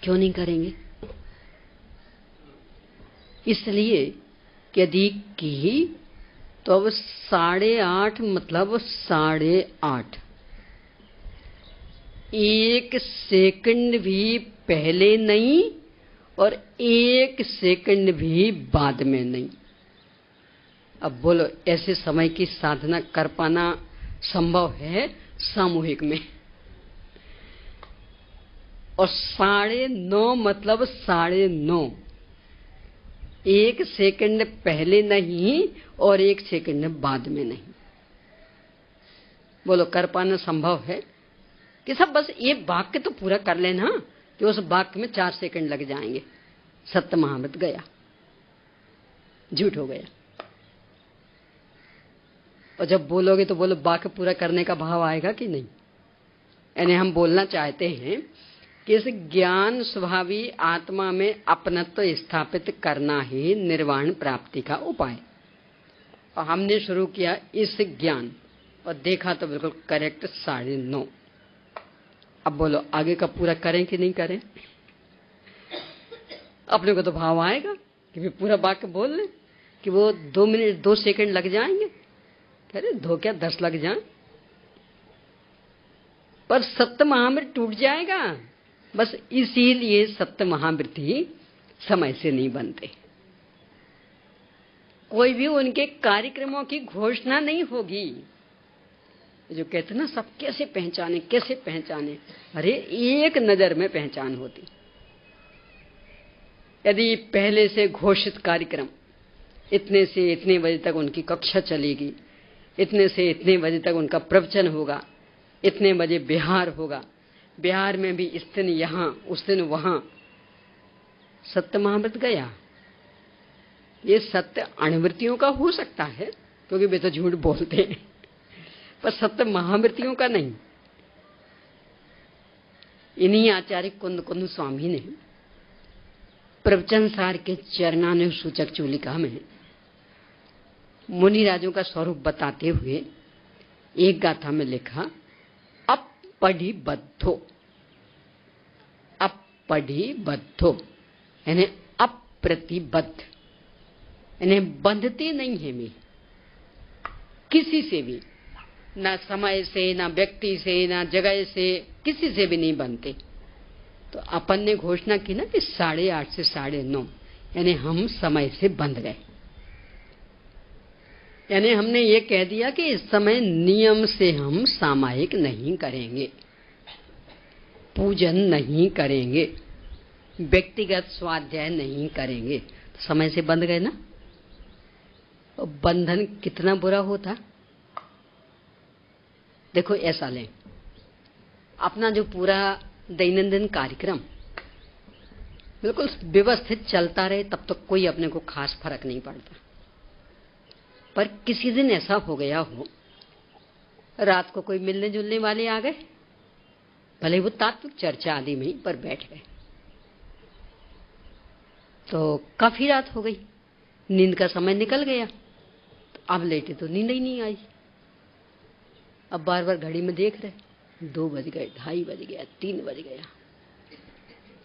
क्यों नहीं करेंगे? इसलिए कि यदि की तो अब 8:30 मतलब 8:30, एक सेकंड भी पहले नहीं और एक सेकंड भी बाद में नहीं। अब बोलो ऐसे समय की साधना कर पाना संभव है सामूहिक में? और 9:30 मतलब 9:30, एक सेकंड पहले नहीं और एक सेकंड बाद में नहीं। बोलो कर पाना संभव है? कि सब बस ये वाक्य तो पूरा कर लेना कि उस वाक्य में 4 सेकंड लग जाएंगे। सत्य महाव्रत गया, झूठ हो गया। और जब बोलोगे तो बोलो वाक्य पूरा करने का भाव आएगा कि नहीं? यानी हम बोलना चाहते हैं कि इस ज्ञान स्वभावी आत्मा में अपनत्व स्थापित करना ही निर्वाण प्राप्ति का उपाय। और हमने शुरू किया इस ज्ञान और देखा तो बिल्कुल करेक्ट 9:30। अब बोलो आगे का पूरा करें कि नहीं करें? अपने को तो भाव आएगा कि भी पूरा वाक्य बोल ले, कि वो 2 मिनट 2 सेकंड लग जाएंगे। कह रहे 2 क्या 10 लग जाए, पर सत्य महाव्रत टूट जाएगा। बस इसीलिए सत्य महाव्रत ही समय से नहीं बनते। कोई भी उनके कार्यक्रमों की घोषणा नहीं होगी। जो कहते ना सब कैसे पहचाने कैसे पहचाने, अरे एक नजर में पहचान होती। यदि पहले से घोषित कार्यक्रम, इतने से इतने बजे तक उनकी कक्षा चलेगी, इतने से इतने बजे तक उनका प्रवचन होगा, इतने बजे बिहार होगा, बिहार में भी इस दिन यहाँ उस दिन वहां, सत्य महाव्रत गया। ये सत्य अणुवृत्तियों का हो सकता है क्योंकि वे तो झूठ बोलते हैं, पर सत्य महाव्रतियों का नहीं। इन्हीं आचार्य कुंद स्वामी ने प्रवचन सार के चरणानुसूचक चूलिका में मुनिराजों का स्वरूप बताते हुए एक गाथा में लिखा, अपढ़िबद्धो, अपढ़िबद्धो यानी अप्रतिबद्ध, यानी बंधते नहीं है मैं किसी से भी, ना समय से, ना व्यक्ति से, ना जगह से, किसी से भी नहीं बनते। तो अपन ने घोषणा की ना कि 8:30 से 9:30, यानी हम समय से बंध गए। यानी हमने ये कह दिया कि इस समय नियम से हम सामायिक नहीं करेंगे, पूजन नहीं करेंगे, व्यक्तिगत स्वाध्याय नहीं करेंगे। तो समय से बंध गए ना। तो बंधन कितना बुरा होता। देखो ऐसा लें, अपना जो पूरा दैनंदिन कार्यक्रम बिल्कुल व्यवस्थित चलता रहे तब तक कोई अपने को खास फर्क नहीं पड़ता। पर किसी दिन ऐसा हो गया हो, रात को कोई मिलने जुलने वाले आ गए, भले वो तात्विक चर्चा आदि में ही पर बैठ गए, तो काफी रात हो गई, नींद का समय निकल गया। तो अब लेटे तो नींद ही नहीं आई। अब बार बार घड़ी में देख रहे, 2 बज गए, 2:30 बज गया, 3 बज गया,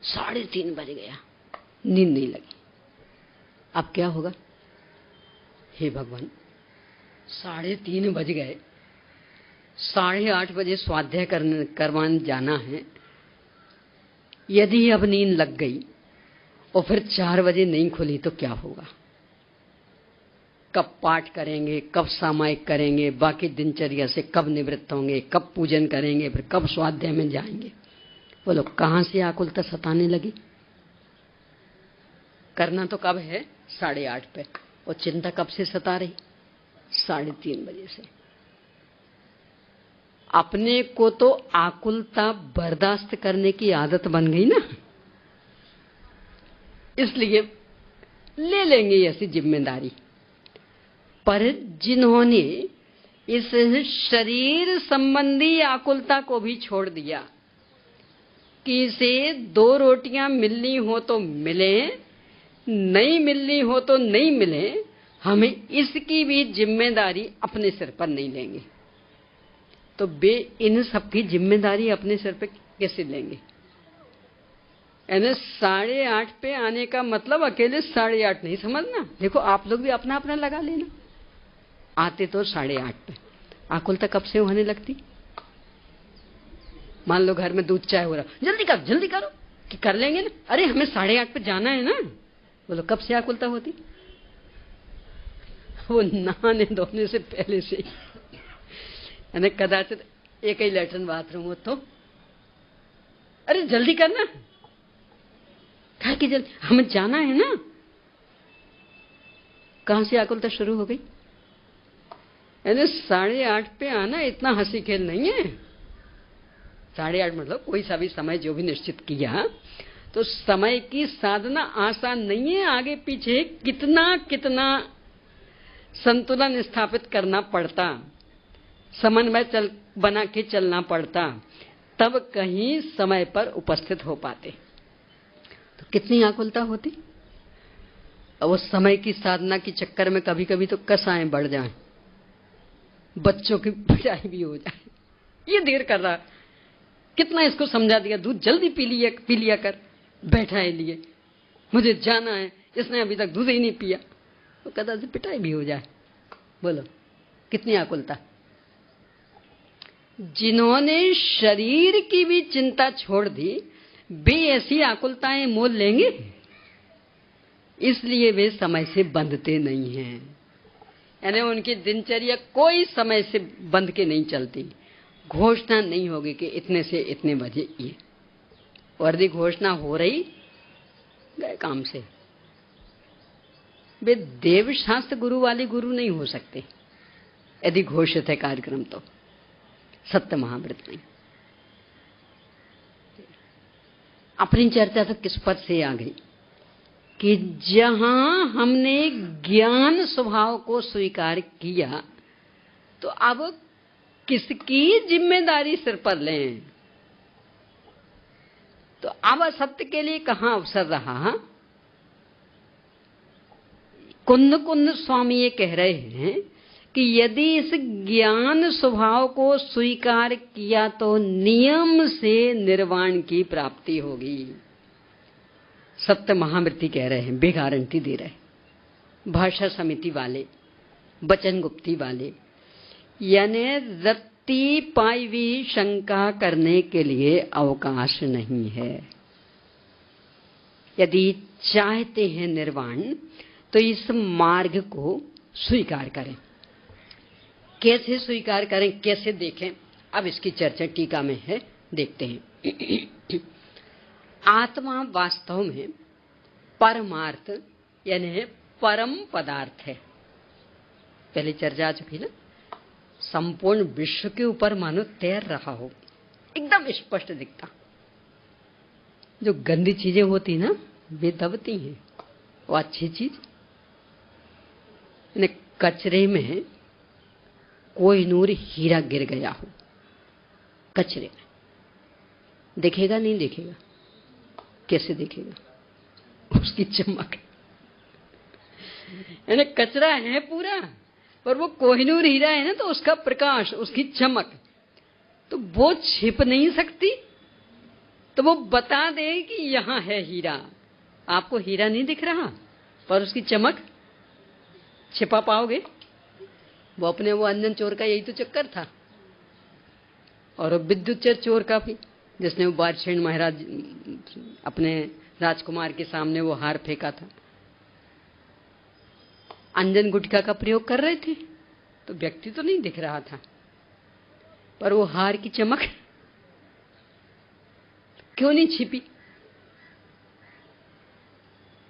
3:30 बज गया। नींद नहीं लगी। अब क्या होगा? हे भगवान, 3:30 बज गए, 8:30 बजे स्वाध्याय करवाने जाना है। यदि अब नींद लग गई और फिर 4 बजे नहीं खुली तो क्या होगा? कब पाठ करेंगे, कब सामायिक करेंगे, बाकी दिनचर्या से कब निवृत्त होंगे, कब पूजन करेंगे, फिर कब स्वाध्याय में जाएंगे? बोलो, कहां से आकुलता सताने लगी? करना तो कब है? 8:30 पे, और चिंता कब से सता रही? 3:30 बजे से। अपने को तो आकुलता बर्दाश्त करने की आदत बन गई ना, इसलिए ले लेंगे ऐसी जिम्मेदारी। पर जिन्होंने इस शरीर संबंधी आकुलता को भी छोड़ दिया कि इसे 2 रोटियां मिलनी हो तो मिले, नहीं मिलनी हो तो नहीं मिले, हमें इसकी भी जिम्मेदारी अपने सिर पर नहीं लेंगे, तो वे इन सबकी जिम्मेदारी अपने सिर पर कैसे लेंगे? यानी 8:30 पे आने का मतलब अकेले 8:30 नहीं समझना। देखो, आप लोग भी अपना अपना लगा लेना। आते तो 8:30 पे, आकुलता कब से होने लगती? मान लो घर में दूध चाय हो रहा, जल्दी करो कि कर लेंगे ना। अरे हमें 8:30 पे जाना है ना। बोलो, कब से आकुलता होती? वो नहाने धोने से पहले से ही। यानी कदाचित एक ही लैट्रिन बाथरूम हो तो अरे जल्दी करना, कहा कि जल्दी हमें जाना है ना। कहां से आकुलता शुरू हो गई? यानी 8:30 पे आना इतना हंसी खेल नहीं है। 8:30 मतलब कोई सा भी समय जो भी निश्चित किया, तो समय की साधना आसान नहीं है। आगे पीछे कितना कितना संतुलन स्थापित करना पड़ता, समन्वय बना के चलना पड़ता, तब कहीं समय पर उपस्थित हो पाते। तो कितनी आकुलता होती। और वो समय की साधना के चक्कर में कभी कभी तो कसाएं बढ़ जाएं, बच्चों की पिटाई भी हो जाए। ये देर कर रहा, कितना इसको समझा दिया, दूध जल्दी पी लिया कर, बैठा है लिए, मुझे जाना है, इसने अभी तक दूध ही नहीं पिया, तो कदाचित पिटाई भी हो जाए। बोलो, कितनी आकुलता। जिन्होंने शरीर की भी चिंता छोड़ दी, वे ऐसी आकुलताएं मोल लेंगे, इसलिए वे समय से बंधते नहीं हैं। यानी उनकी दिनचर्या कोई समय से बंध के नहीं चलती। घोषणा नहीं होगी कि इतने से इतने बजे ये, और यदि घोषणा हो रही, गए काम से। वे देवशास्त्र गुरु वाले गुरु नहीं हो सकते यदि घोषित है कार्यक्रम, तो सत्य महामृत नहीं। अपनी चर्चा तो किस पद से आ गई कि जहां हमने ज्ञान स्वभाव को स्वीकार किया, तो अब किसकी जिम्मेदारी सिर पर लें? तो अब असत्य के लिए कहां अवसर रहा? कुंद स्वामी ये कह रहे हैं कि यदि इस ज्ञान स्वभाव को स्वीकार किया तो नियम से निर्वाण की प्राप्ति होगी। सत्य महामृति कह रहे हैं, बेगारंटी दे रहे हैं। भाषा समिति वाले, बचन गुप्ती वाले, यानी रत्ती पाई भी शंका करने के लिए अवकाश नहीं है। यदि चाहते हैं निर्वाण, तो इस मार्ग को स्वीकार करें। कैसे स्वीकार करें, कैसे देखें, अब इसकी चर्चा टीका में है, देखते हैं। आत्मा वास्तव में परमार्थ यानी परम पदार्थ है। पहले चर्चा आ चुकी ना, संपूर्ण विश्व के ऊपर मानो तैर रहा हो, एकदम स्पष्ट दिखता। जो गंदी चीजें होती ना, वे दबती हैं, वो अच्छी चीज। कचरे में कोहिनूर हीरा गिर गया हो, कचरे में दिखेगा नहीं दिखेगा? कैसे दिखेगा? उसकी चमक, यानी कचरा है पूरा, पर वो कोहिनूर हीरा है ना, तो उसका प्रकाश, उसकी चमक, तो वो छिप नहीं सकती। तो वो बता दे कि यहां है हीरा, आपको हीरा नहीं दिख रहा, पर उसकी चमक छिपा पाओगे? वो अपने वो अंजन चोर का यही तो चक्कर था, और विद्युत चोर का भी, जिसने वो बादशाह महाराज अपने राजकुमार के सामने वो हार फेंका था। अंजन गुटका का प्रयोग कर रहे थे तो व्यक्ति तो नहीं दिख रहा था, पर वो हार की चमक क्यों नहीं छिपी?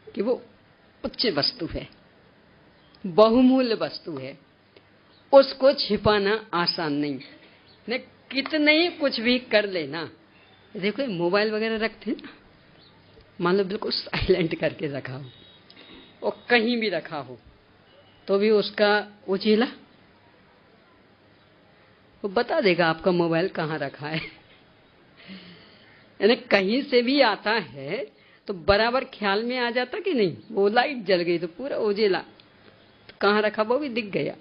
कि वो उच्च वस्तु है, बहुमूल्य वस्तु है, उसको छिपाना आसान नहीं। न कितने ही कुछ भी कर लेना। देखो मोबाइल वगैरह रखते हैं ना, मान लो बिल्कुल साइलेंट करके रखा हो और कहीं भी रखा हो तो भी उसका उचीला वो बता देगा आपका मोबाइल कहाँ रखा है। यानी कहीं से भी आता है तो बराबर ख्याल में आ जाता कि नहीं, वो लाइट जल गई तो पूरा उजेला, तो कहाँ रखा वो भी दिख गया।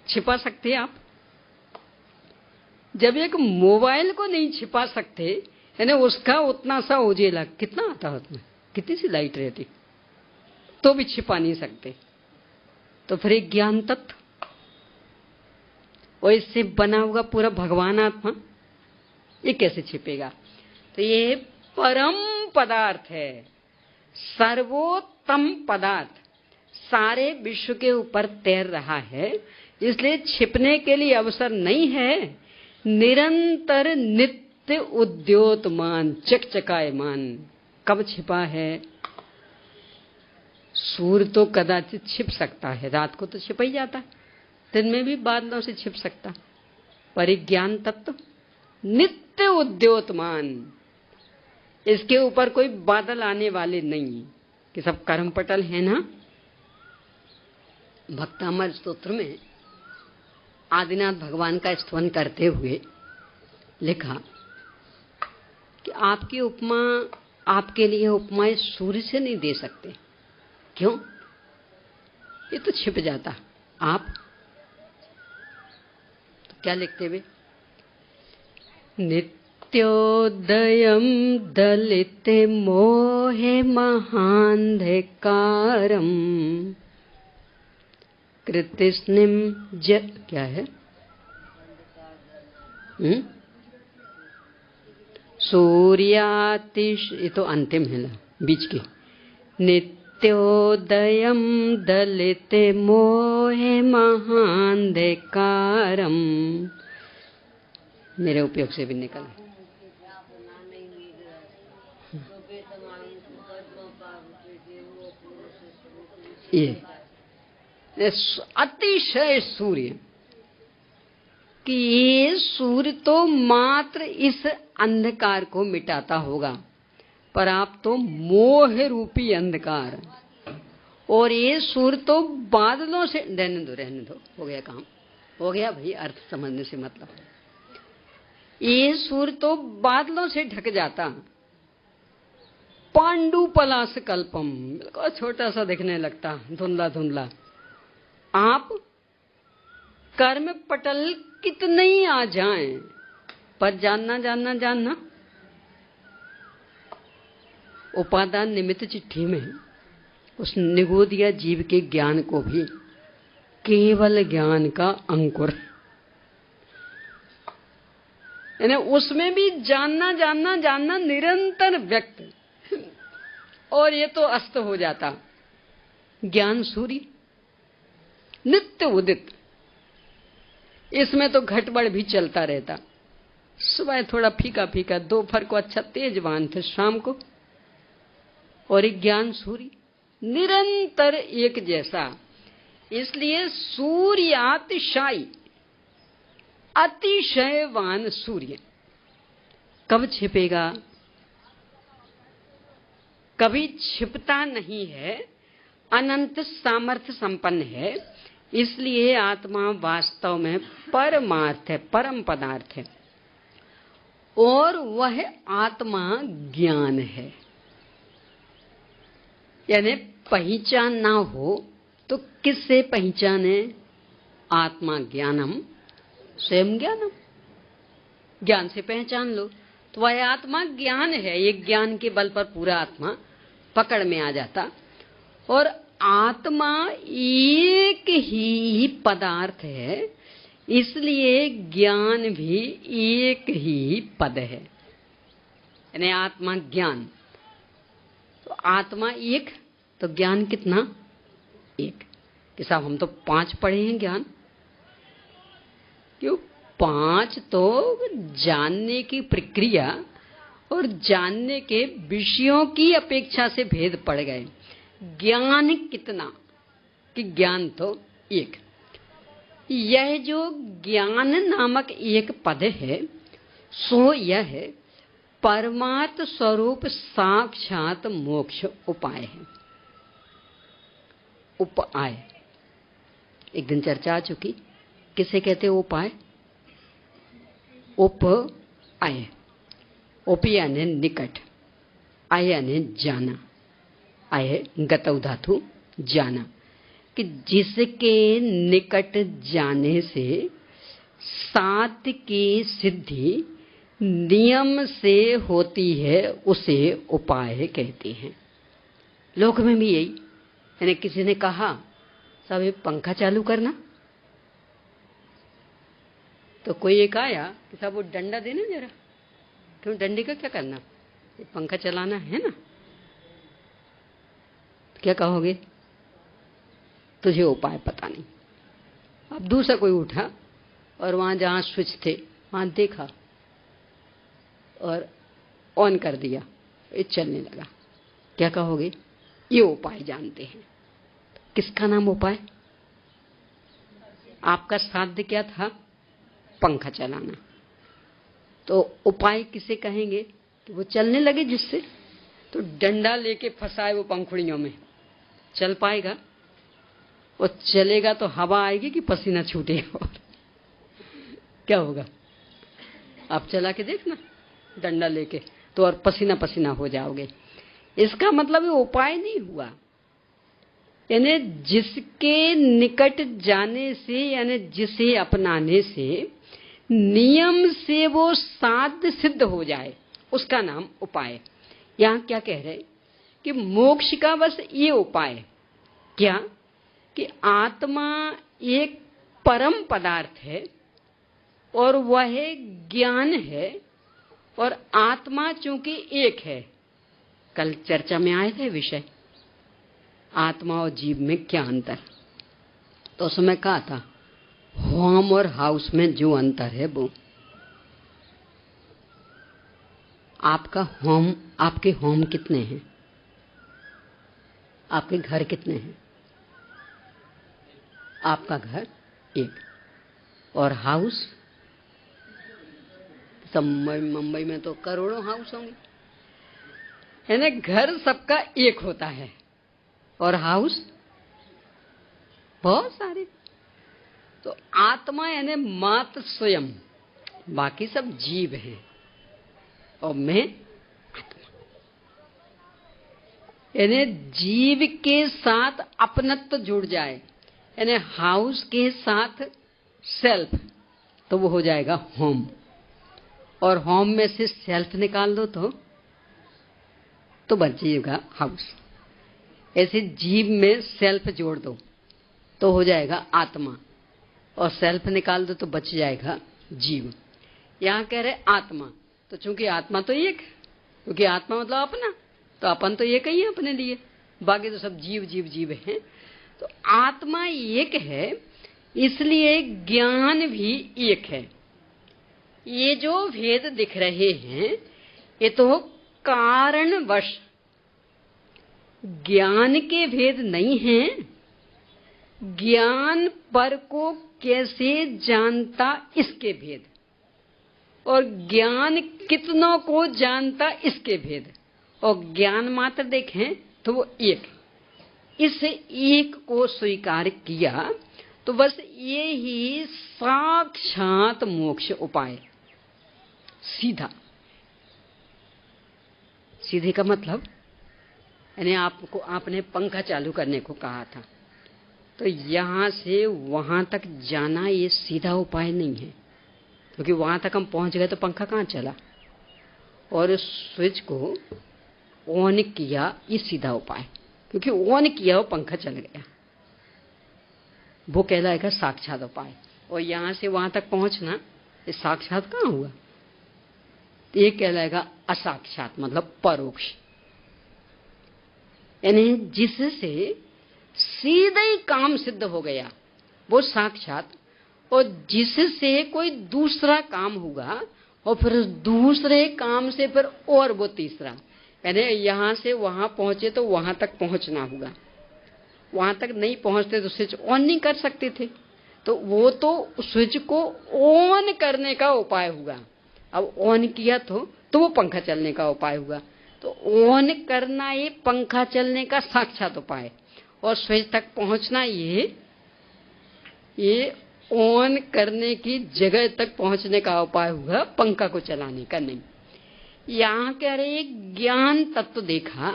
छिपा सकते हैं आप? जब एक मोबाइल को नहीं छिपा सकते, यानी उसका उतना सा उजेला कितना आता है, उसमें कितनी सी लाइट रहती, तो भी छिपा नहीं सकते। तो फिर एक ज्ञान तत्व और इससे बना हुआ पूरा भगवान आत्मा, ये कैसे छिपेगा? तो ये परम पदार्थ है, सर्वोत्तम पदार्थ, सारे विश्व के ऊपर तैर रहा है, इसलिए छिपने के लिए अवसर नहीं है। निरंतर नित्य उद्योतमान, चकचकायमान। कब छिपा है? सूर्य तो कदाचित छिप सकता है, रात को तो छिप ही जाता है, दिन में भी बादलों से छिप सकता, पर एक ज्ञान तत्व नित्य उद्योतमान, इसके ऊपर कोई बादल आने वाले नहीं कि सब कर्म पटल है ना। भक्तामर स्तोत्र में आदिनाथ भगवान का स्तवन करते हुए लिखा कि आपकी उपमा, आपके लिए उपमा सूर्य से नहीं दे सकते। क्यों? ये तो छिप जाता। आप तो क्या लिखते हुए? नित्योदयं दलिते मोहे महांधकारम कृतिस्निम क्या है? सूर्यातिश, ये तो अंतिम है ना, बीच की। नित्योदयं दलिते मोहे महांधकारम, मेरे उपयोग से भी निकल। ये अतिशय सूर्य, कि ये सूर्य तो मात्र इस अंधकार को मिटाता होगा, पर आप तो मोह रूपी अंधकार, और ये सूर्य तो बादलों से, रहने दो, हो गया काम, हो गया भाई, अर्थ समझने से मतलब। ये सूर्य तो बादलों से ढक जाता, पांडु पलाश कल्पम, बिल्कुल छोटा सा दिखने लगता, धुंधला धुंधला। आप कर्म पटल कितने ही आ जाएं, पर जानना जानना जानना, उपादान निमित्त चिट्ठी में उस निगोदिया जीव के ज्ञान को भी केवल ज्ञान का अंकुर, यानी उसमें भी जानना जानना जानना निरंतर व्यक्त, और ये तो अस्त हो जाता। ज्ञान सूर्य नित्य उदित, इसमें तो घटबड़ भी चलता रहता। सुबह थोड़ा फीका फीका, दोपहर को अच्छा तेजवान, फिर शाम को, और एक ज्ञान सूर्य निरंतर एक जैसा। इसलिए सूर्यातिशायी, अतिशयवान सूर्य कब छिपेगा? कभी छिपता नहीं है, अनंत सामर्थ्य संपन्न है। इसलिए आत्मा वास्तव में परमार्थ है, परम पदार्थ है, और वह आत्मा ज्ञान है। यानी पहचान ना हो तो किससे पहचाने? आत्मा ज्ञानम स्वयं ज्ञानम, ज्ञान से पहचान लो। तो वह आत्मा ज्ञान है, ये ज्ञान के बल पर पूरा आत्मा पकड़ में आ जाता। और आत्मा एक ही पदार्थ है, इसलिए ज्ञान भी एक ही पद है, यानी आत्मा ज्ञान। तो आत्मा एक तो ज्ञान कितना? एक। कि साहब हम तो 5 पढ़े हैं ज्ञान। क्यों? 5 तो जानने की प्रक्रिया और जानने के विषयों की अपेक्षा से भेद पड़ गए। ज्ञान कितना? कि ज्ञान तो एक। यह जो ज्ञान नामक एक पद है, सो यह है परमात्म स्वरूप साक्षात मोक्ष उपाय है। उपाय एक दिन चर्चा आ चुकी। किसे कहते हो उपाय? उप आय। उप यानी निकट, आय यानी जाना। आय गतौ धातु जाना, कि जिसके निकट जाने से साध्य की सिद्धि नियम से होती है, उसे उपाय कहते हैं। लोक में भी यही, यानी किसी ने कहा साहब ये पंखा चालू करना, तो कोई एक आया कि साहब वो डंडा देना जरा। क्यों? डंडे का क्या करना? ये पंखा चलाना है ना। क्या कहोगे? तुझे उपाय पता नहीं। अब दूसरा कोई उठा और वहां जहां स्विच थे वहां देखा और ऑन कर दिया, ये चलने लगा। क्या कहोगे? ये उपाय जानते हैं। किसका नाम उपाय? आपका साध्य क्या था? पंखा चलाना। तो उपाय किसे कहेंगे? कि वो चलने लगे जिससे। तो डंडा लेके फंसाए वो पंखुड़ियों में, चल पाएगा? वो चलेगा तो हवा आएगी कि पसीना छूटेगा? और क्या होगा? आप चला के देखना डंडा लेके, तो और पसीना पसीना हो जाओगे। इसका मतलब ये उपाय नहीं हुआ। यानी जिसके निकट जाने से, यानी जिसे अपनाने से नियम से वो साध्य सिद्ध हो जाए, उसका नाम उपाय। यहां क्या कह रहे? कि मोक्ष का बस ये उपाय। क्या? कि आत्मा एक परम पदार्थ है और वह ज्ञान है, और आत्मा चूंकि एक है। कल चर्चा में आए थे विषय आत्मा और जीव में क्या अंतर। तो उसमें कहा था होम और हाउस में जो अंतर है वो आपका होम, आपके होम कितने हैं? आपके घर कितने हैं? आपका घर एक। और हाउस? मुंबई में तो करोड़ों हाउस होंगे। यानी घर सबका एक होता है और हाउस बहुत सारे। तो आत्मा यानी मात्र स्वयं, बाकी सब जीव हैं और मैं आत्मा। यानी जीव के साथ अपनत्व जुड़ जाए, यानी हाउस के साथ सेल्फ, तो वो हो जाएगा होम। और होम में से सेल्फ निकाल दो तो बच जाएगा हाउस। ऐसे जीव में सेल्फ जोड़ दो तो हो जाएगा आत्मा, और सेल्फ निकाल दो तो बच जाएगा जीव। यहां कह रहे आत्मा, तो चूंकि आत्मा तो एक, क्योंकि आत्मा मतलब अपना, तो अपन तो एक ही है अपने लिए, बाकी तो सब जीव जीव जीव हैं। तो आत्मा एक है, इसलिए ज्ञान भी एक है। ये जो भेद दिख रहे हैं ये तो कारणवश, ज्ञान के भेद नहीं हैं। ज्ञान पर को कैसे जानता इसके भेद, और ज्ञान कितनों को जानता इसके भेद। और ज्ञान मात्र देखें तो वो एक। इस एक को स्वीकार किया तो बस ये ही साक्षात मोक्ष उपाय। सीधा, सीधे का मतलब यानी आपको, आपने पंखा चालू करने को कहा था, तो यहां से वहां तक जाना ये सीधा उपाय नहीं है, क्योंकि वहां तक हम पहुंच गए तो पंखा कहां चला। और स्विच को ऑन किया ये सीधा उपाय, क्योंकि ऑन किया वो पंखा चल गया, वो कहलाएगा साक्षात उपाय। और यहां से वहां तक पहुंचना ये साक्षात कहां हुआ, ये कहलाएगा असाक्षात, मतलब परोक्ष। यानी जिससे सीधा ही काम सिद्ध हो गया वो साक्षात, और जिससे कोई दूसरा काम हुआ और फिर उस दूसरे काम से फिर और वो तीसरा, यानी यहां से वहां पहुंचे तो वहां तक पहुंचना होगा, वहां तक नहीं पहुंचते तो स्विच ऑन नहीं कर सकते थे, तो वो तो स्विच को ऑन करने का उपाय हुआ। अब ऑन किया तो वो पंखा चलने का उपाय हुआ। तो ऑन करना ये पंखा चलने का साक्षात उपाय, और स्विच तक पहुंचना ये ऑन करने की जगह तक पहुंचने का उपाय हुआ, पंखा को चलाने का नहीं। यहाँ कह रहे ज्ञान तत्व देखा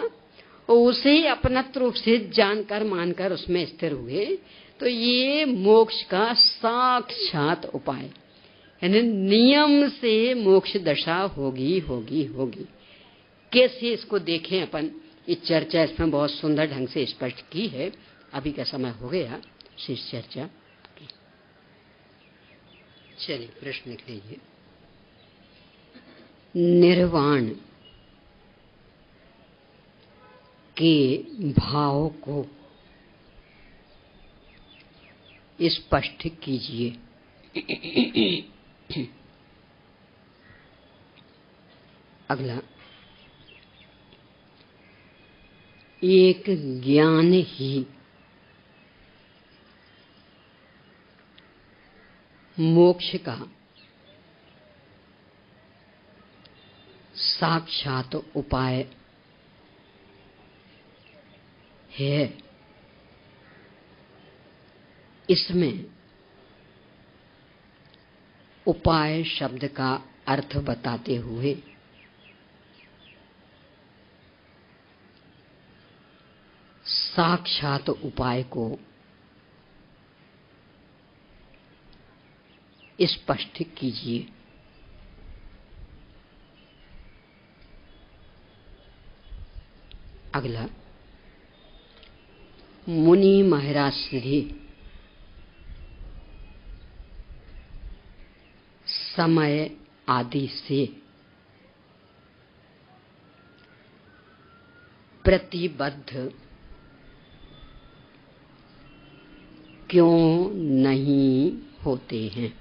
और उसे अपनत्व रूप से जानकर मानकर उसमें स्थिर हुए, तो ये मोक्ष का साक्षात उपाय, यानी नियम से मोक्ष दशा होगी होगी होगी। कैसे इसको देखें अपन, ये चर्चा इसमें बहुत सुंदर ढंग से स्पष्ट की है। अभी का समय हो गया शेष चर्चा की। चलिए प्रश्न लिख लीजिए। निर्वाण के भाव को स्पष्ट कीजिए। अगला, एक ज्ञान ही मोक्ष का साक्षात उपाय है। इसमें उपाय शब्द का अर्थ बताते हुए साक्षात उपाय को स्पष्ट कीजिए। अगला, मुनि महाराज श्री समय आदि से प्रतिबद्ध क्यों नहीं होते हैं?